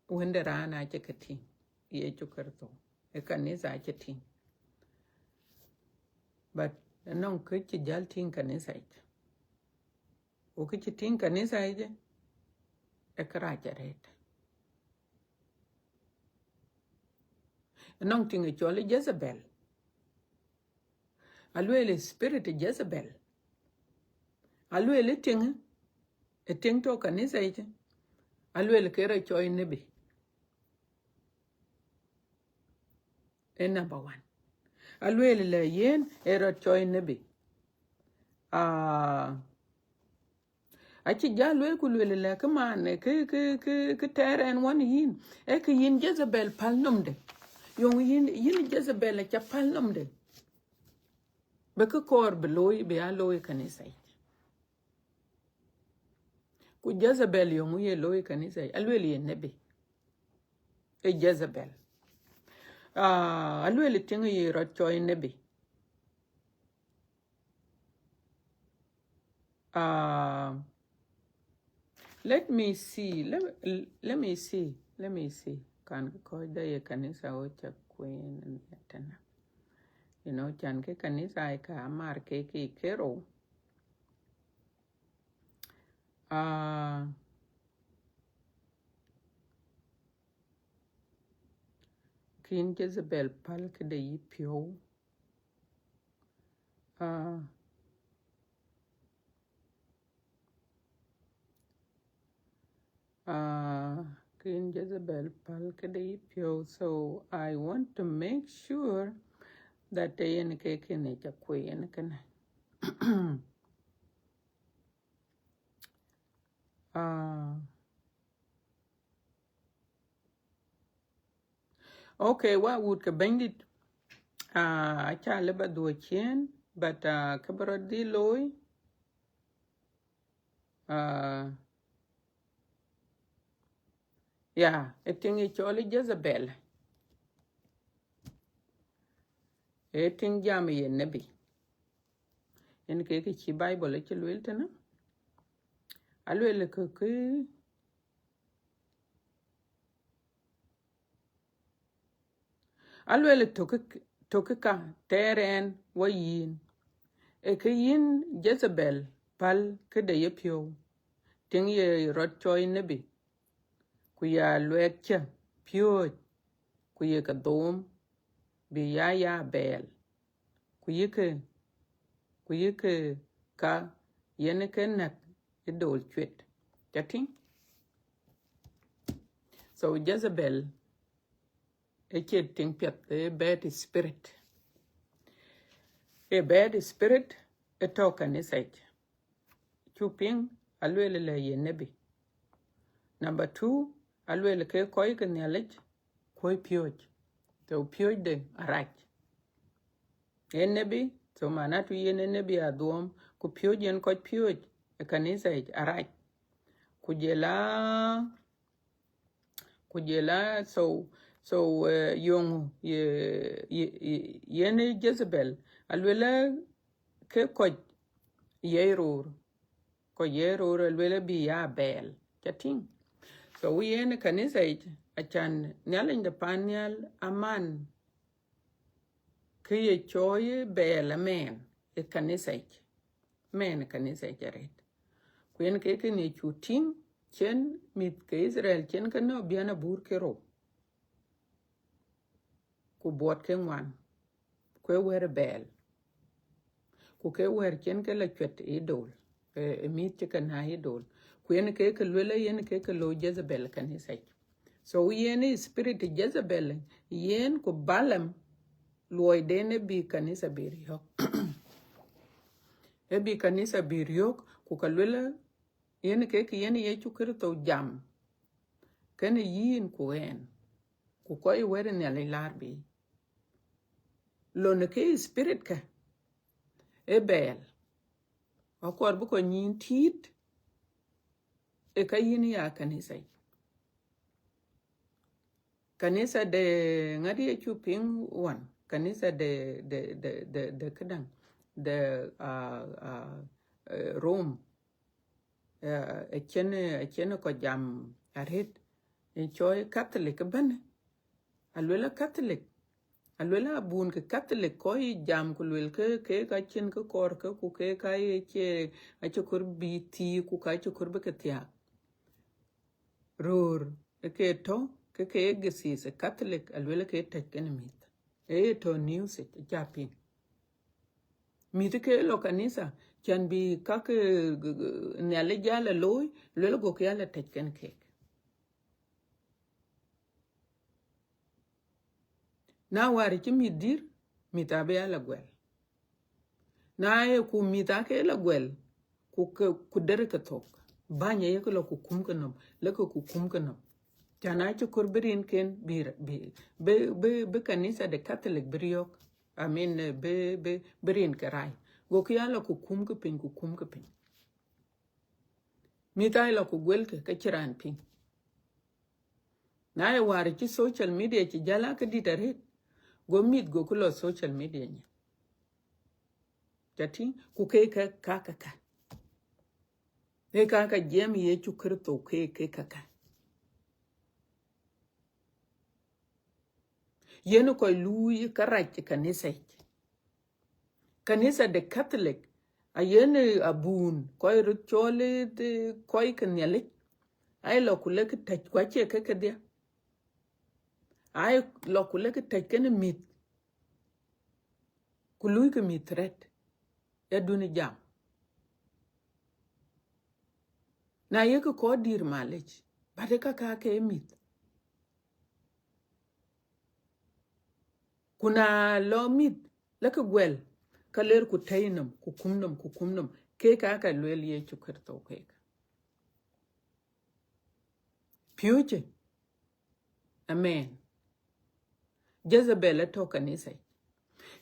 wende rana che kati ye chukerto e kanisa che tin but non ke chi jal tin kanisa o ke chi tin kanisa e kracharet non tin e chole Jezebel alwele spirit Jezebel alwele ting to kanisa alwele kera choy nebe number 1 alwele le yen era choy nebe achi jalwe ku lwele le ke mane ke teren wan yin e ke yin Jezebel palnomde yung yin Jezebel cha palnomde be ke kor beloy be aloy kanisa ku Jezebel yung ye loy kanisa alwele yen nebe e Jezebel alwele tinga ye ro choy nebe let me see kan ko da ye kanisa o cha kwen tana chan ke kanisa ka amar ke kero kin Jezebel pal ke de yipyo kin Jezebel pal ke de yipyo, so I want to make sure that they in ke ne cha kwen kana okay, what would ka bandit cha leba do chen but kabro di loy yeah, eting choli Jezebel eting jam ye nabi en ke chi Bible ke lwel tana alwel ke alwel toke ka teren wayin e ke yin Jezebel pal ke de yepyo ting ye rot choy nabi ku ya lwetcha pyo ku ye ka dom bi ya bel ku ye ka yen ke nak idol chwet chating so Jezebel a ting pet a bad spirit a token is it chuping alwele le ye nebi number 2 alwele ke koi ke nyalej koi pyoj to pyoj de arach ye nebi so manatu ye nebi adom ku pyoj yen koi pyoj e kanisa arach kujela so yung ye Jezebel alwele ke ko yeror alwele bi ya bel chating so we en kanisa achan nyalen de panyal aman ke ye choy bel men e kanisa men kanisa jaret kwen ke ni chuting chen mit ke Israel chen ke no biana bur ke ro ku bot ke wan ku wer bel ku ke wer chen ke la chwet idol mit ke na idol kwen ke lwela yen ke lo Jezebel kanisa so yen spirit Jezebel yen ku balam loy dene bi kanisa birio e bi kanisa birio ku ka lwela yen ke yen ye chukrto jam kene yin ku en ku koy wer ne le larbi lo ne ke spirit ka e bel akor bu ko nyin tit e ka yin ya kanisa de ngadi e chuping wan kanisa de kadang de Rome e chene ko jam aret e choy Catholic ban alwela Catholic alwela bun ke Catholic ko jam kulwel ke ka chen ke kor ke ku ke ka che a chokur biti ku ka chokur be ketia ror ke to ke gesis Catholic alwela ke teken mit to news japi mit ke lo kanisa chan bi ka ke ne le jala loy lelo go ke ala teken ke na wari ci mi dir mita be ala gwel na ye ku mita ke la gwel ku dere ka tok banya ye ko ku kum kanam le ko ku kum kanam jana ci kurbirin ken be kanisa de catholic briok I mean be birin karai go ki ala ku kum ke pin ku kum ke pin mita la ku gwel ke kiran pin na ye war ci social media ci jala ka ditare go mit go kulo social media ni jati ku ke ka ka ka jem ye ci kurto ke ka yenu koy lui karaj kanisa de catholic a yene abun koy rutchole de koy kenyale ay lokule ke taj kwache ke dia ay lokule ke taj ken mit kului ke mitret ya duni jam na yeke ko dir malech bade ka ke mit kuna lo mit leke gwel kaler ku tainam ku kumnam ke ka lwel ye chukerto ke piuche amen Jezebel to kanisa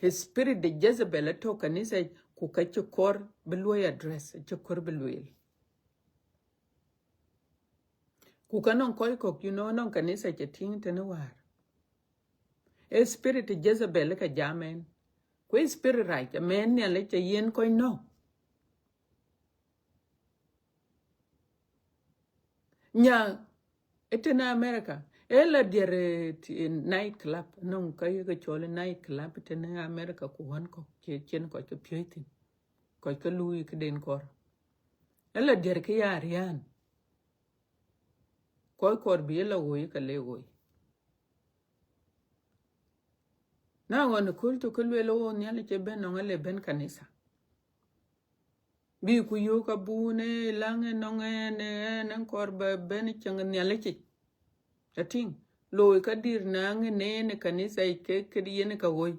his spirit de Jezebel to kanisa ku ka chukor beloy address chukor beloy ku kanon koy kok non kanisa chating tenwar a spirit Jezebel ka jamen ku spirit right amen ne le che yen koy no nya etena America ela diere night club non kay ga chole night club tena America ku hon ko chen ko to pyoitin ko lui ke den kor ela diere ke yarian ko kor bi ela woy ka le woy na won kultu kulwelo nyale che ben no ngale ben kanisa bi ku yo ka bune lange ne kor ba ben chang nyale che ating loy ka dir nange ne kanisa ke yene ka woy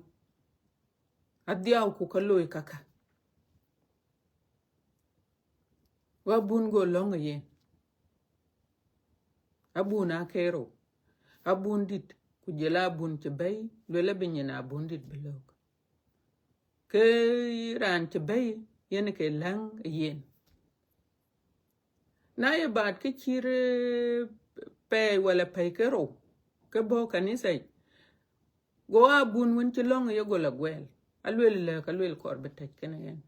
adia ku ka loy kaka wa bun go long ye abuna kero abundit ku jela bun che bay lele binyana abundit bilog ke ran che bay yene ke lang yen na ye bat ke chire pe wala pe kero ke bo kanisa go abun won che long ye go la gwel alwel le ka lwel kor betek kene yen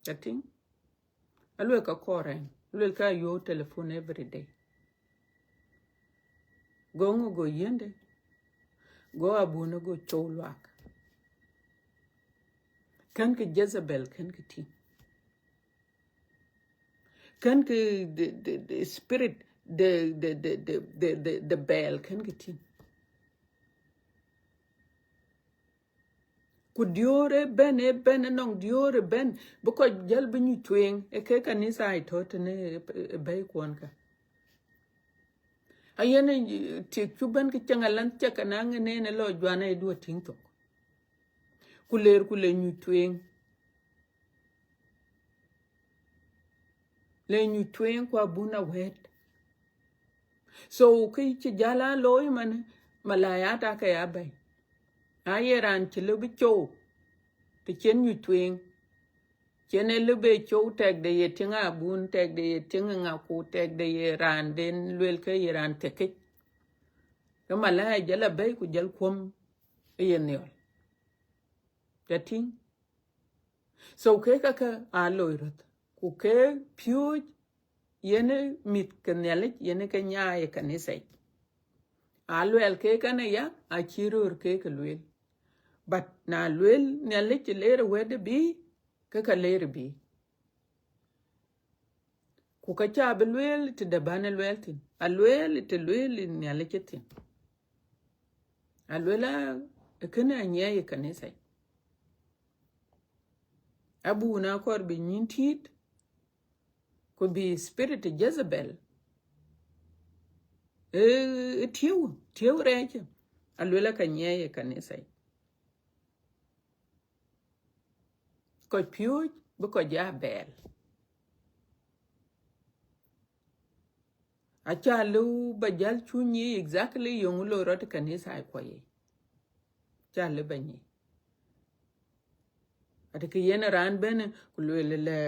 chating alwel ka koren lwel ka yo telephone every day gongo go yende go abuna go cholwak kan ke Jezebel kan ke ti kan ke the spirit the bell kan ke ti ku diore ben non diore ben boko jal binyu tweng e ke kanisa ai totene bay kwonka ayene ti kuban ke changalan chakanang ne lo jwana e do tingto kuler nyu tweng le nyu tweng kwa buna wet so ke chi jala loy man malaya ta ka ya bay ayeran ti lobi cho ti chen nyu tweng chene lube chow tag de yetinga bun tag de yetinga nga ku tag de yeran den lwel ke yeran teke kama la jala bay ku jal kom yenyo dating so ke ka aloirot ku ke pyu yene mit kenyalit yene ke nyaay kanisa alwel ke kana ya achirur ke lwel but na lwel nyalit lere wede bi ka lere bi ku ka cha belwel te de bana lweltin alwel te lwel nyalitin alwela kana nyaay kanisa abu na kor bi nyintit ko bi spirit Jezebel tiw reche alwela ka nyaay kanisa ko pio bu ko ja bel acha lu ba jal chunyi exactly yung lo rot kanisa ko ye cha le bani ade ke yen ran ben kulele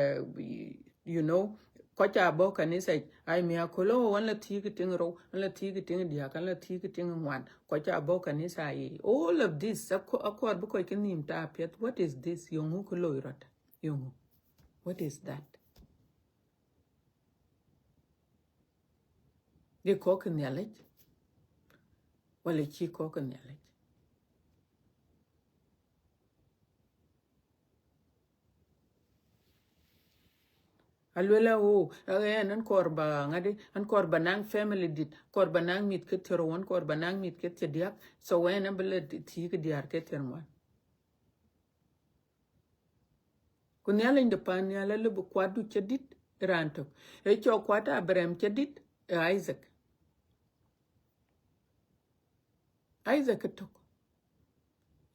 you know ko cha bo kanisa ai mi akolo wala tigi tingro wala tigi ting dia kan la tigi ting wan ko cha bo kanisa ye all of this akor bu ko kinim ta pet what is this yung ko lo rot yung what is that de ko kan yale wala chi ko kan yale alwela o an korba ngade an korba nang family dit korba nang mit ke terwan korba nang mit ke tediak so when abel ti ke diar ke terwan kunyala inde pan yala lu kwadu chedit ranto e cho kwata abrem chedit Isaac tok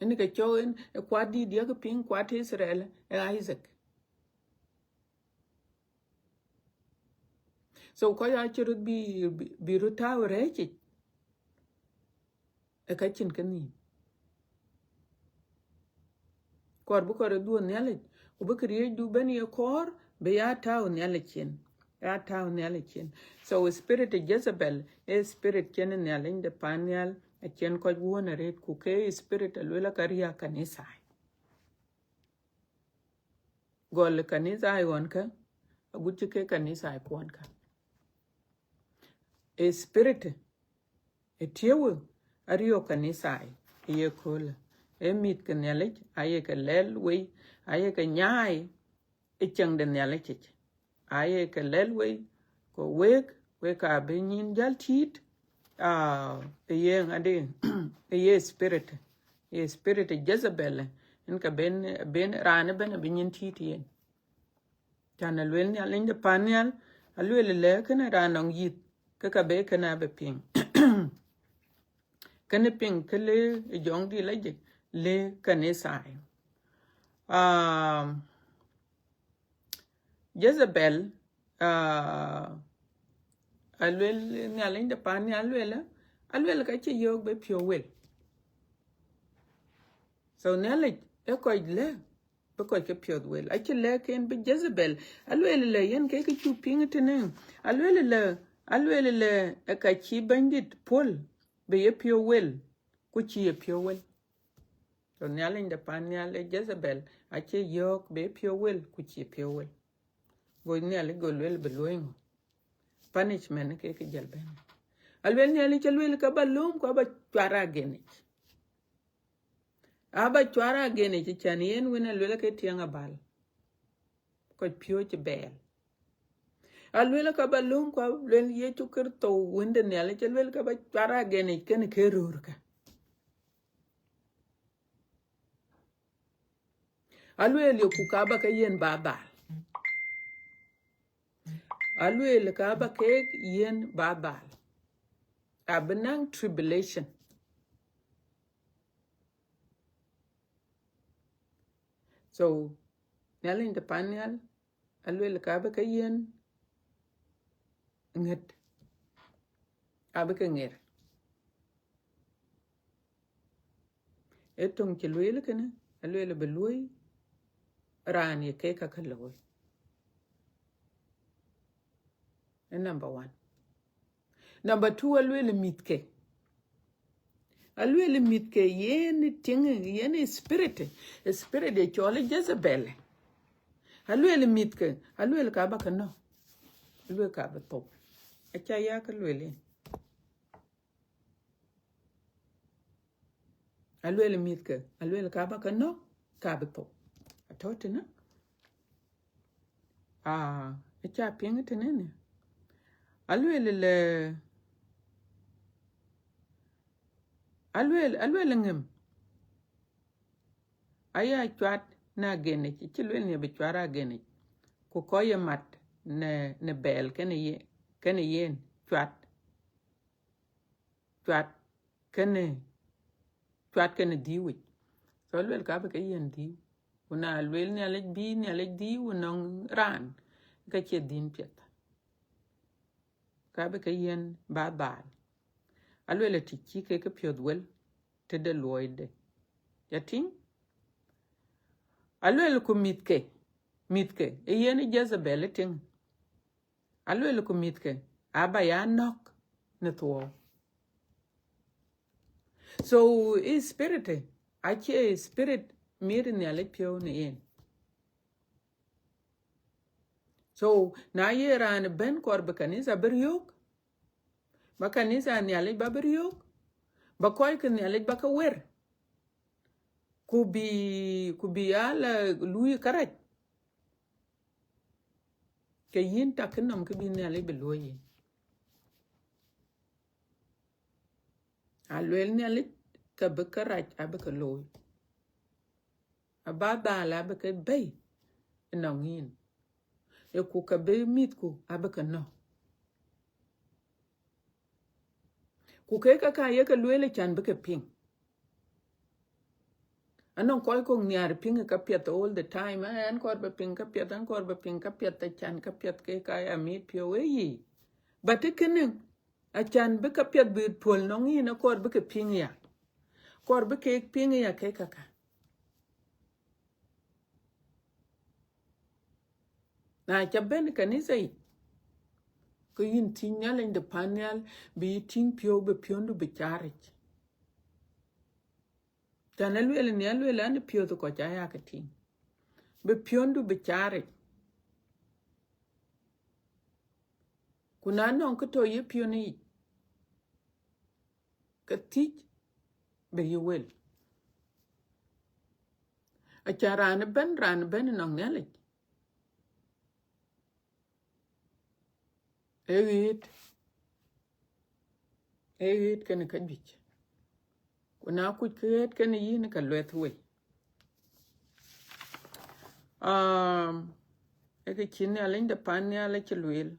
ene ke cho en kwadi dia ke ping kwat Israel Isaac so ko ya churut bi ruta rechi e ka chin kani kor bu kor du nyale u bu kriye du bani kor be ya ta nyale chin ya ta nyale chin so spirit Jezebel e spirit chen nyale inde panyal a chen ko wona red ku ke spirit alwela kariya kanisa gol kanisa ai wonka aguchi ke kanisa ai ponka e spirit e tiewo ariyo kanisa ai ye kola e mit ke nyale aye ke lel we aye ke nyai e chang de nyale chich aye ke lel we ko we ka benin jal tit ye ngade ye spirit Jezebel en ka ben rane ben benin tit yen tan alwel ni alinde panyal alwel le kana ranong yit ka be kana be ping kana ping kele jong di laje le kanisa Jezebel alwel ni alinde panyal alwel ka che yog be pio wel so nele e ko le be ko ke pio wel a che le ken be Jezebel alwel le yen ke chu ping tene alwel le e ka chi bandit pol be ye pio wel ku chi ye pio wel so nele inde panyal Jezebel a che yog be pio wel ku chi pio wel go nele go wel be loing punishment ke jalben alwel nele chalwel ka balum ko ba twara gene aba twara gene ci chan yen wena lwela ke tianga bal ko pio ci bel alwela ka balum ko lwen ye chukur to wende nele chalwel ka ba twara gene ken ke rurka alwel yo ku ka ba ka yen babal alwel ka ba ke yen babal abnang tribulation so nele inde panyal alwel ka ba ka yen nget abe ka nger etong ci lwel kana alwel be loy ran ye ke ka kaloy number 1 number 2 alwel mitke yen ting yen spirit de chole Jezebel alwel mitke alwel ka ba kana alwel ka ba to acha ya ka lwel alwel mitke alwel ka ba kana ka ba to atotina acha ping tenene alwel ngem aya chat na gene ci lwel ne be chara gene ku koye mat ne bel kene yen chat kene diwi so lwel ka be yen diwi kuna lwel ni alej bi ni alej di unong ran ka che din piet ka be ka yen ba ba alwele ti chi ke ka piot wel te de loide yatin alwele ku mitke e yen Jezebel ting alwele ku mitke aba ya nok ne to so is spirit ache spirit mir ni ale pio ne yen so na yeran ben kor be kanisa beryok ba kanisa ni ale ba beryok ba koy ke ni ale ba ka wer kubi ala lui karaj ke yin takinam ke bi ni ale be loye alwel ni ale ka be karaj abe ka loy aba dala be ka bay nongin e ku ka be mit ku abe ka no ku ke ka ye ka lwele chan be ka ping anon koy ko nyar ping ka piet all the time an kor be ping ka piet an kor be ping ka piet ta chan ka piet ke ka ya mit pio we yi but kenen a chan be ka piet bi tol nongin na kor be ka ping ya kor be ke ping ya ke ka na cha ben kanisa yi ko yin tinyal in the panel bi tin pio be piondu be charich tanelwele ni alwele an pio to ko cha ya ka tin be piondu be charich kuna non ko to ye pio ni ka tich be ye wel a cha ran ben non nele Egit kan ka bich kuna ku ket kan yin ka lwet we eke chin alen de pan ale chlwel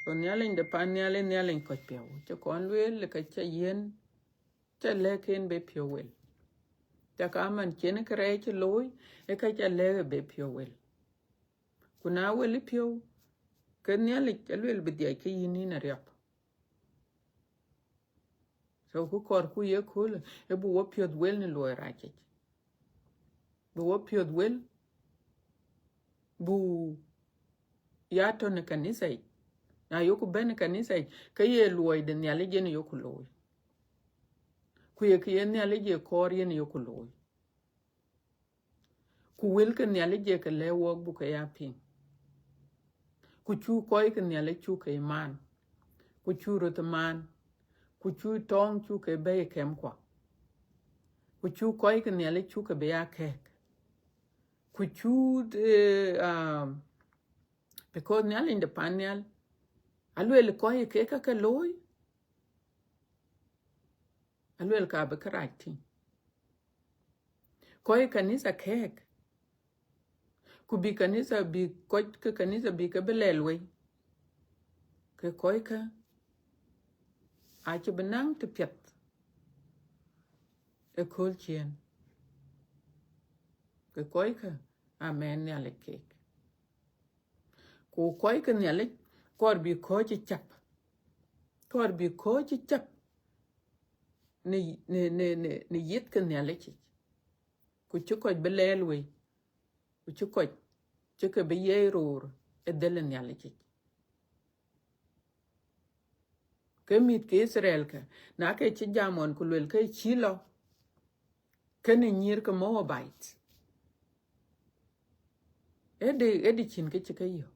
on alen de pan ale ne alen ko pio che kon lwel ka cha yen cha le ken be pio wel ta ka man chen kre che loy e ka cha le be pio wel kuna wel pio ken ale lwel be dia ke yin ni na rap so ku kor ku ye kul e bu wo pio wel ni loy ra che bu wo pio wel bu ya to ne kanisa na yoku ben kanisa ka ye loy de nyale je ne yoku loy ku ye ke nyale je kor ye ne yoku loy ku wil ke nyale je ke le wo bu ka ya pin ku chu koy ke nyale chu ke man ku chu rot man ku chu tong chu ke be kem kwa ku chu koy ke nyale chu ke be ya ke ku chu because nyale in the panel alwel koy ke ka loy alwel ka be karati koy kanisa kek kubi kanisa bi koy ke kanisa bi ka belelwe ke koy ka a che benang te piet e kol chien ke koy ka amen ne ale kek ku koy ka ne ale kor bi ko chi chap kor bi ko chi chap ne yit ka ne ale chi ku chu ko belelwe ku chu ko che ke be ye ror e delen ne ale chi ke mit ke Israel ka na ke chi jamon ku lel ke chilo ke ne nyir ka Moabite edi chin ke chi ke yo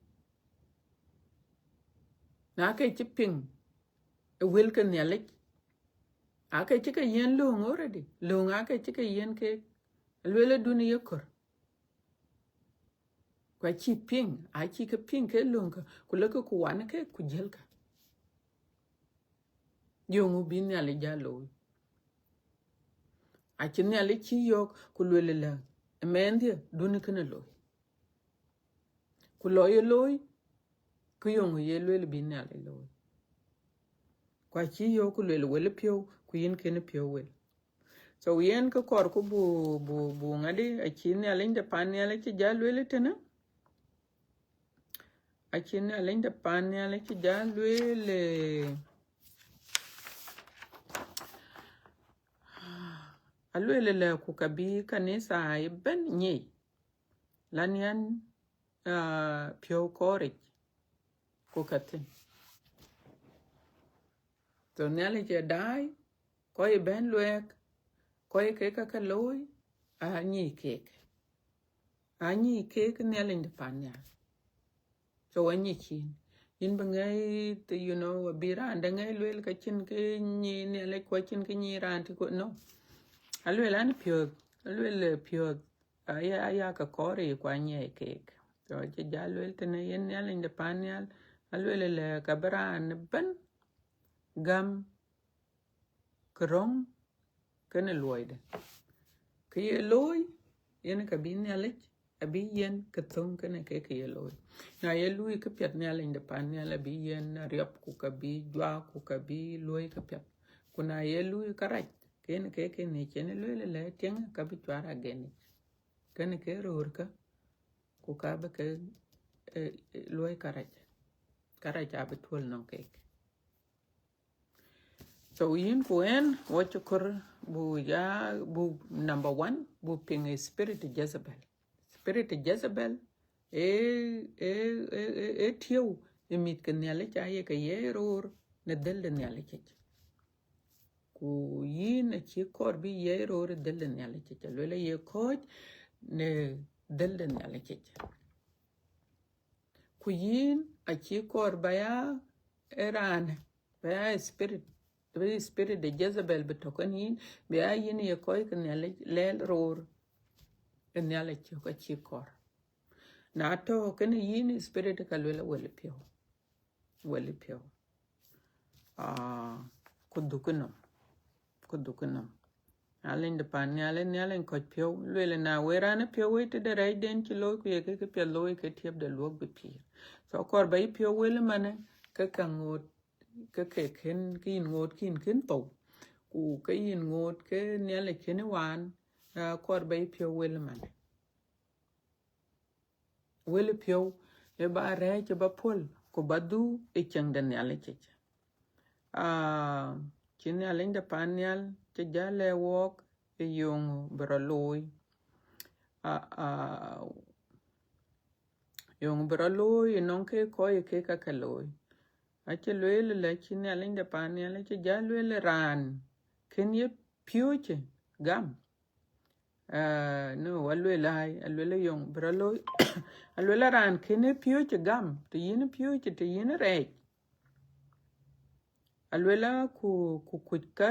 na ke chi ping e wil ke ne ale a ke chi ke yen lung already lung a ke chi ke yen ke lele duniya kor kwa chi ping a chi ke ping ke lung ka ku le ku wan ke ku jel ka yongu bin ale jalo a chi ne ale chi yok ku lele la mendi duni kana lo ku lo ye loy ku yongu ye lele bin ale lo kwa chi yok ku lele wele pio ku yin kene pio wel so yen ko kor ko bu ngadi a chin ne alin da pan ne ala ci jalwele tena a chin ne alin da pan ne ala ci jalwele alwele le ku kabi kanisa ben nyi lanian pio kore ku katin so ne ala ci dai ko ben luek ko ke ka loy a nyi ne alin da pan ne so wanyi chin in bangai you know bira anda ngai lwel ka chin ke nyi ne le ko chin ke nyi ran ti ko no alwel an pio aya ka kore kwa nye kek so je jalwel tene yen ne alin da panyal alwel le ka bran ban gam krong kene loide ke ye loy yen ka bin ne le abi yen ka thong kene ke ye loy na ye lui ka pet ne alin da panyal abi yen riap ku ka bi jwa ku ka bi loy ka pet kuna ye lui ka raj ken ke ne chen le teng ka bi twara geni ken ke ror ka ku ka ba ke loy karaj ab tol non ke so yin ku en what you kur bu number 1 bu ping spirit Jezebel e tiu mit ke ne le cha ye ke ye ror ne del ne le che ku yin a chi kor bi ye ror del ne le che le ye ko ne del ne le che ku yin a chi kor baya eran baya spirit de Jezebel betokan yin baya yin ye ko ke ne le ror ne le che ko chi kor na to ke ne yin spirit ka le wel pio kudukunam alin da pan nyalen ko pio lele na werana pio wete de rai den ki lo ku ye ke pio lo ke tiep de lo be pi so kor bai pio wele mane ke kangot ke kin ngot kin to ku ke yin ngot ke nyale ken wan kor bai pio wele mane wele pio e ba re ke ba pol ko badu e chang de nyale che kin alin da pan nyal che jale wok e yung braloi yung braloi non ke ko ke ka kaloi a che loele le kin alin da pan nyal che jale le ran ken ye pioche gam no alwele yung braloi alwele ran ken ye pioche gam te yin pioche te yin re alwela ku ka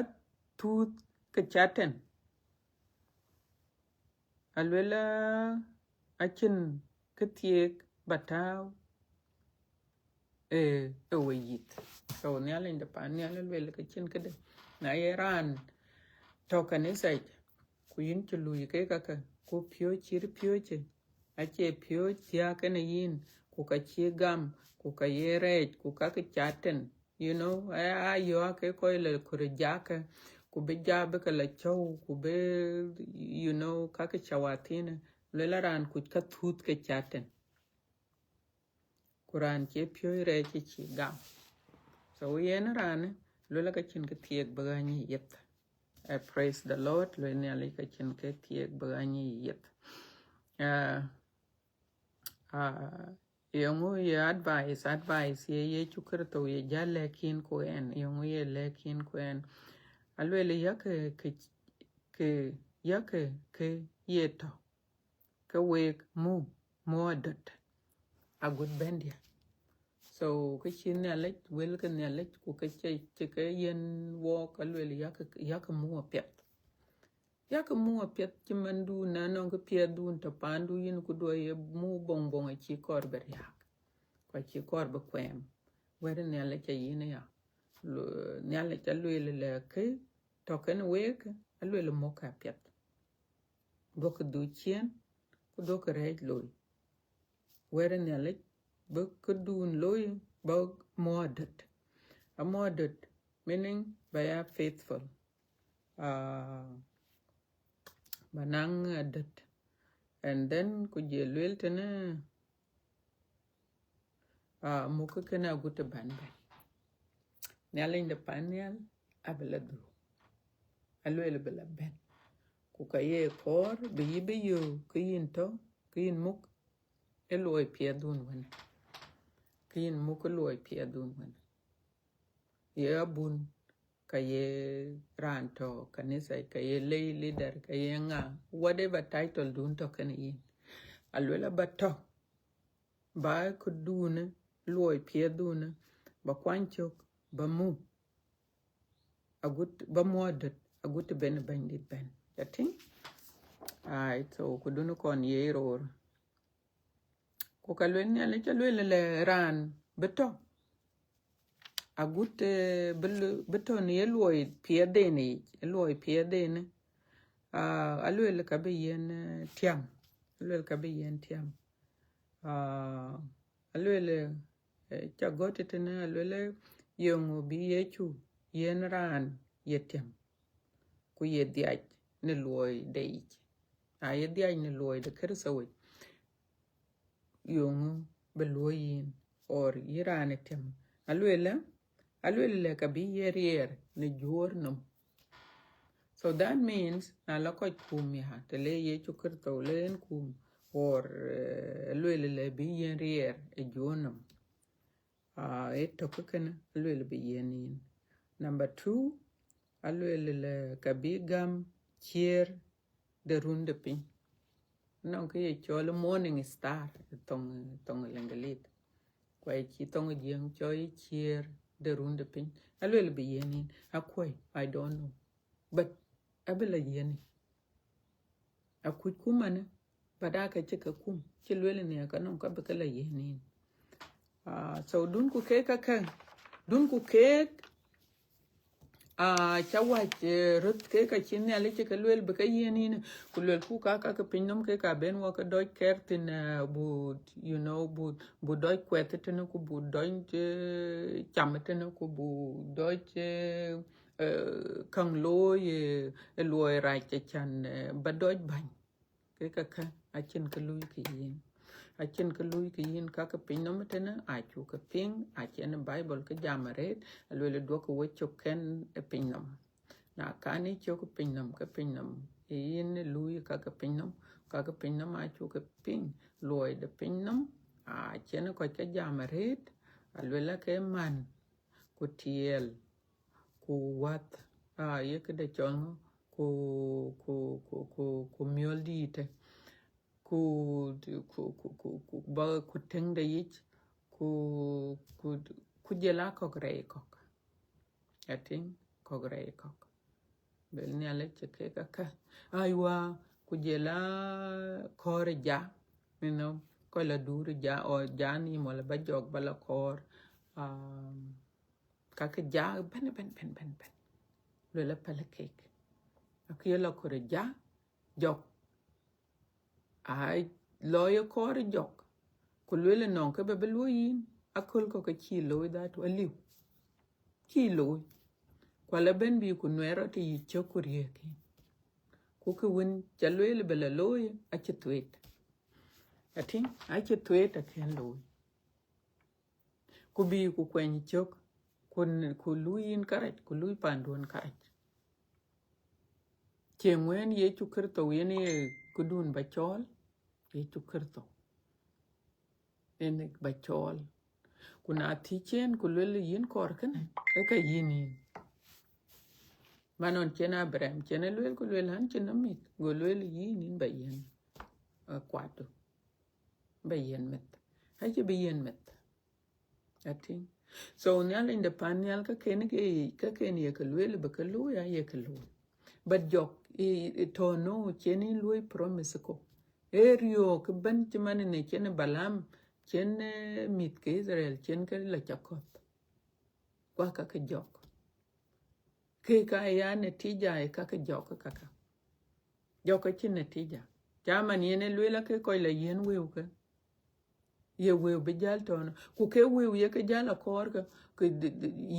tut ka chaten alwela achin ketiek bataw weyit so nyal in the pan nyal alwela ka chin kede na yeran tokan isai ku yin chulu ke ka ku pio chir pioche ache pio tia kana yin ku ka chi gam ku ka yere ku ka chaten you know ayo ke ko le kurjaka ku be jabe ka la chow ku be you know ka chawatina le la ran ku ka tut ke chaten kuran ke pio re ke chi gam so yen ran le la ka chin ke tiek bagani yet I praise the Lord le ne ali ka chin ke tiek bagani yet yongu ye advice ye chukrto ye jale kin ko en yongu ye le kin ko en alwele yake ke yeto ke wek modot a good bendia so ke chin ne le wel ke ne le ku ke ke yen wo alwele yake mu pet chimandu na no ke piedu to pandu yin ku do ye mu bongbong a chi kor ber yak kwa chi kor be kwem wer ne le che yin ya ne le che le ke to ken wek alwele mo ka pet do ke du chien ku do ke rej loy wer ne le be ke dun loy ba modot meaning by faithful banang adat. And then kuje luel tena muka kena guta ban. Nyalin de panyal abela du. Aluel bela ben. Kuka ye kor be yo kiyin to kiyin muk eloi pia dun wan. Kiyin muk eloi pia dun wan. Ye abun kaye ranto kanisa kaye lay leader kaye nga whatever title dun to kan yin. Aluela bato ba kuduna loi pia duna ba kwanchok ba mu agut ba modat agut ben bandit ben. Yating ai so kudunu kon ye ror ko kalwen ya le chalwe le ran beto agut beto ni loi pia deni loi pia deni alwe le ka be yen tiam alwe ka be yen tiam alwe le chagote tena alwe le yongo bi yechu yen ran yetiam ku ye diaj ne loi dei ye diaj ne loi de kersawe yongo be loyin or yirane tem alwe le ka bi yer ne jornum. So that means na la ko kum ya te le ye chukurto len kum or le bi yer e jornum. Eto kukena alwe bi yenin. Number 2 alwe le ka bi gam chier de runde pin. Non ke ye chole morning star tong lengelit. Kwa chi tong jeng choi chier de runde pin. Alwe bi yenin akwai I don't know. But abela yeni. Akui kumane badaka chika kum. Chilwele ne ka non ka bekala yenin. So dun ku ke ka kan dun ku ke chawach rut ke ka chin ale chika lwel be ka yenin ku lwel ku ka pinnum ke ka ben wa ka doj kertin bu you know bu doj kwetetene ku bu doj chametene ku bu doj kang loy loy ra chan ba doj ban ke ka ka achin ka lui ki yin achin ka lui ki yin ka pinnum tene achu ka ping achen bible ka jamaret alwele do ko wecho ken pinnum na kani chok pinnum ka pinnum yin lui ka pinnum achu ka ping loy de pinnum achen ko ka jamaret alwele ke man ku tiel ku wat ye ke de chon ku miolite ku ba ku teng de yich ku jela ko grey kok ating ko grey kok bel ni ale cheke ka aywa ku jela kor ja you know ko la dur ja o jani mo la ba jog bala kor ka ja ben le la pala cake akiyela ko ja jog ai loyo kor jok kulwele non ke be loyin akol ko ka chi loy that waliu chi loy kwala ben bi ku nwero ti chokurie ki ku ke won chalwele bela loy a chetwet atin a chetwet a ken loy ku bi ku kwen chok ku luyin karaj ku luy pandon karaj chemwen ye chukurto yene kudun bachol ye chukurto ene bachol kuna tichen kulwele yin korkene eka yini manon chena brem chena lwel kulwele han chena mit golwele yinin bayen kwato bayen met haje bayen met atin so nyal in the panel ka ken ye kulwele bakalu ya ye kalu but jok to no cheni lwe promise ko erio ke ban chimane ne chene balam chen mit ke Israel chen ke la chakot kwa ka jok ke ka ya netija e ka jok ka jok chin netija chama ni ne lwela ke ko la yen wew ke ye wew be jal ton ku ke wew ye ke jala kor ke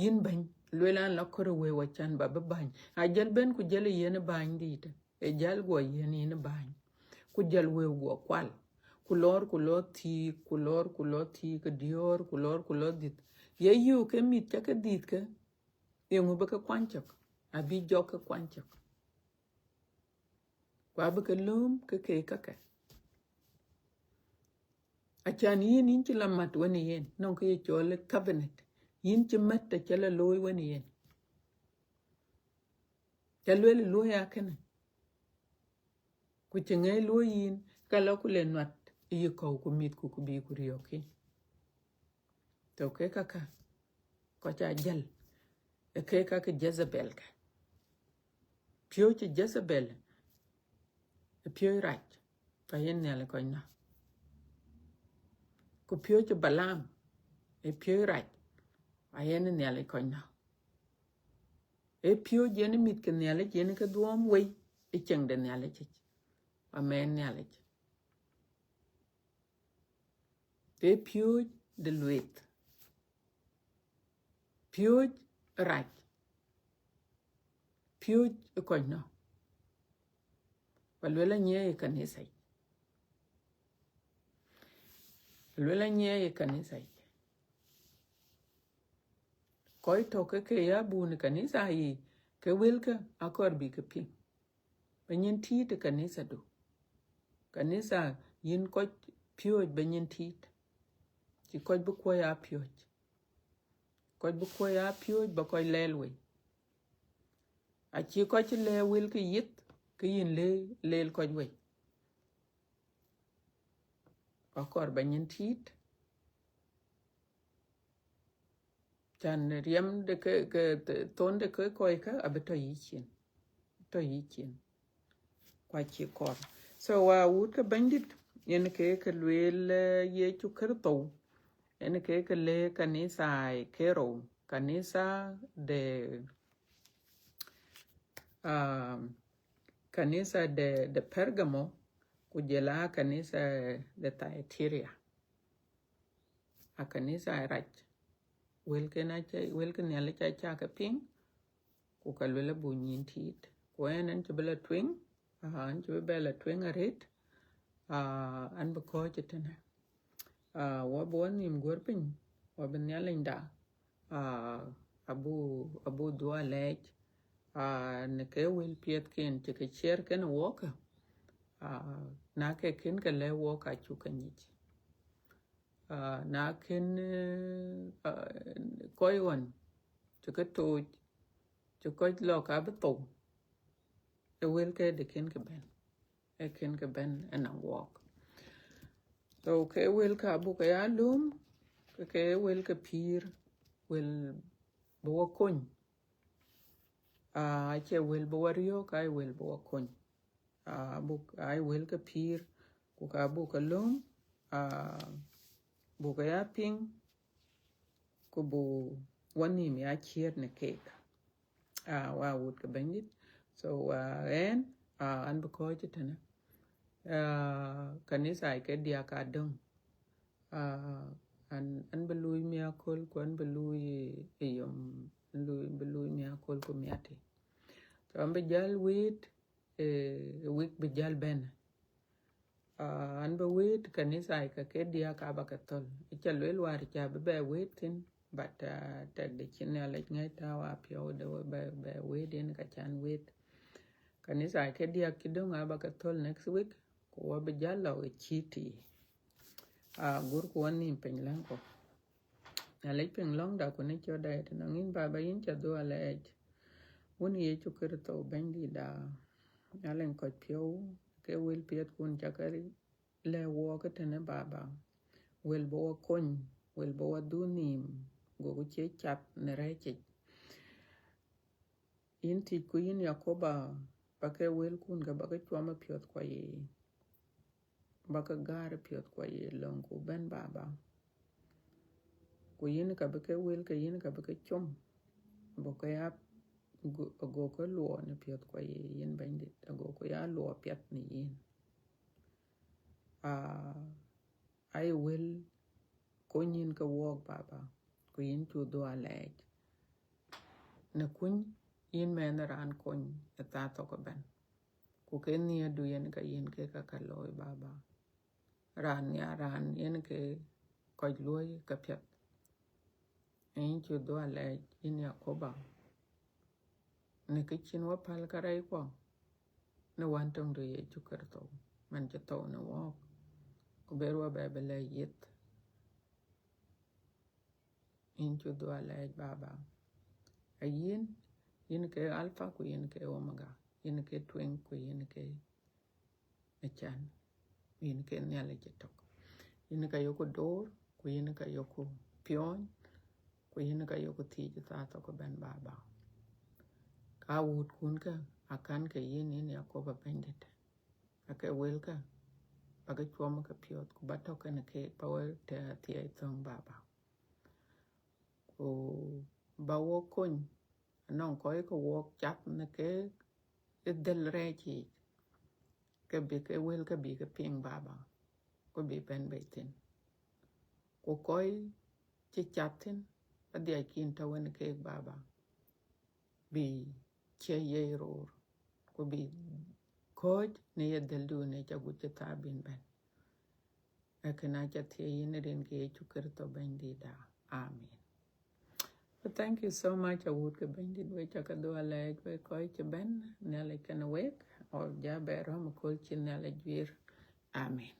yin ban lwela la kor wew chan ba ban a jel ben ku jele yen ban dite e jal go yen in bany ku jal we go kwal ku lor ti ke dior ku lor dit ye yu ke mit ke dit ke yengu be ke kwanchok abi jok ke kwanchok kwa be ke lum ke achan yin in chila mat wani yen non ke chole cabinet yin chi mat te chala loy wani yen chalwele loy akene ku chenge loy yin kala ku le nwat yi ko ku mit ku bi ku rioki to ke kaka ko cha jal e ke kaka Jezebel ka pio chi Jezebel e pio rach ka yen ne le ko na ku pio chi Balam e pio rach a yen ne le ko na e pio jeni mit ke ne le jeni ka duom we e cheng de ne le chi amen ne le te pio de luet pio rach pio ko na walwela nye kanisa walwela nye kanisa koi to ke ya bu ni kanisa yi ke wilka akor bi ke pin benyin ti te kanisa do kanisa yin ko pio benyin ti ci ko bu ko ya pio ko bu ko ya pio ba ko lelwe a ci ko ci le wil ke yit ke yin lel ko we akor benyin ti chan riem de ke ton de ke ka abeto yichen kwa chi kor so wa wut ka bandit yen ke lwel ye chu kerto yen ke le kanisa kero kanisa de kanisa de Pergamo kujela kanisa de Thyatira a kanisa rach welken yale cha ka ping ku ka lwela bu nyin tit ku enen che bela twing an che bela twing arit an ba ko chetene wa bo nim gorpin wa ben yalinda abu dua lech ne ke wil piet ken che ke cher ken woka na ke ken ke le woka chu kanich na ken koyon che ke to che ko lo ka beto e wil ke de ken ke ben en walk so ke wil ka bu ka ya lum ke wil ke pir wil bo kon che wil bo wario ka wil bo kon bu ai wil ke pir ku ka bu ka lum bu ka ya ping ku bu wani mi a chier ne cake wa wut ka bangit so en an bu ko chitene kanisa ke dia ka dong an belui miracle ko an belui yom belui miracle ko miati so an be jal wit week be jal ben an be wit kanisa ke dia ka ba ka tol ichal wel war cha be witin but tag de chinale ngai ta wa pio de be within ka chan wit kanisa ke dia kidong aba ka tol next week ko be jalo chiti gur ko ni pen lan ko ale pen long da ko ne cho da et no ngin baba yin cha do ale woni ye chu ker to bendi da alen ko pio ke wil piet kun chakari le wo ka tene baba wil bo kon wil bo dunim go che chap ne reche yin ti ku yin yakoba ba ke wil kun ga ba ke chwa piot ko ye ba ka gar piot ko ye long ku ben baba ku yin ka ba ke wil ka yin ka ba ke chom bo ka ya go ko lo ne piot ko ye yin bandit go ko ya lo piat ni yin ai wil ko yin ka wo baba ku yin tu do alej na kun yin men ran kun ta to ko ben ku ke nia du yen ka yen ke ka loy baba ran ya ran yen ke ko loy ka pet en chu do ale in ya ko ba ne ke chin wa pal ka rai ko ne wan tong do ye chu kar to man che to ne wo ku berwa ba bele yet in chu do ale baba a yin ke alpha ku yin ke omega yin ke twin ku yin ke echan yin ke nyale jetok yin ka yoko dor ku yin ka yoko pion ku yin ka yoko tiji ta to ko ben baba ka wut kun ka akan ke yin ya ko ba pendet ake wel ka baga choma ka piot ku ba to ka ne ke power te ti ai tong baba ku ba wo kun non ko ko wo chap ne ke del rechi ke bi ke wel ka bi ke ping baba ko bi ben betin ko koi chi chatin pa dia kin ta wen ke baba bi che ye ro ko bi ko ne ye del du ne cha gu che ta bin ben akena cha the yin rin ke chu ker to ben di da amen. But thank you so much. I would ke ben di we cha ka do ale we ko che ben ne le kan wek or ja be ro mo kol chin ne le gwir amen.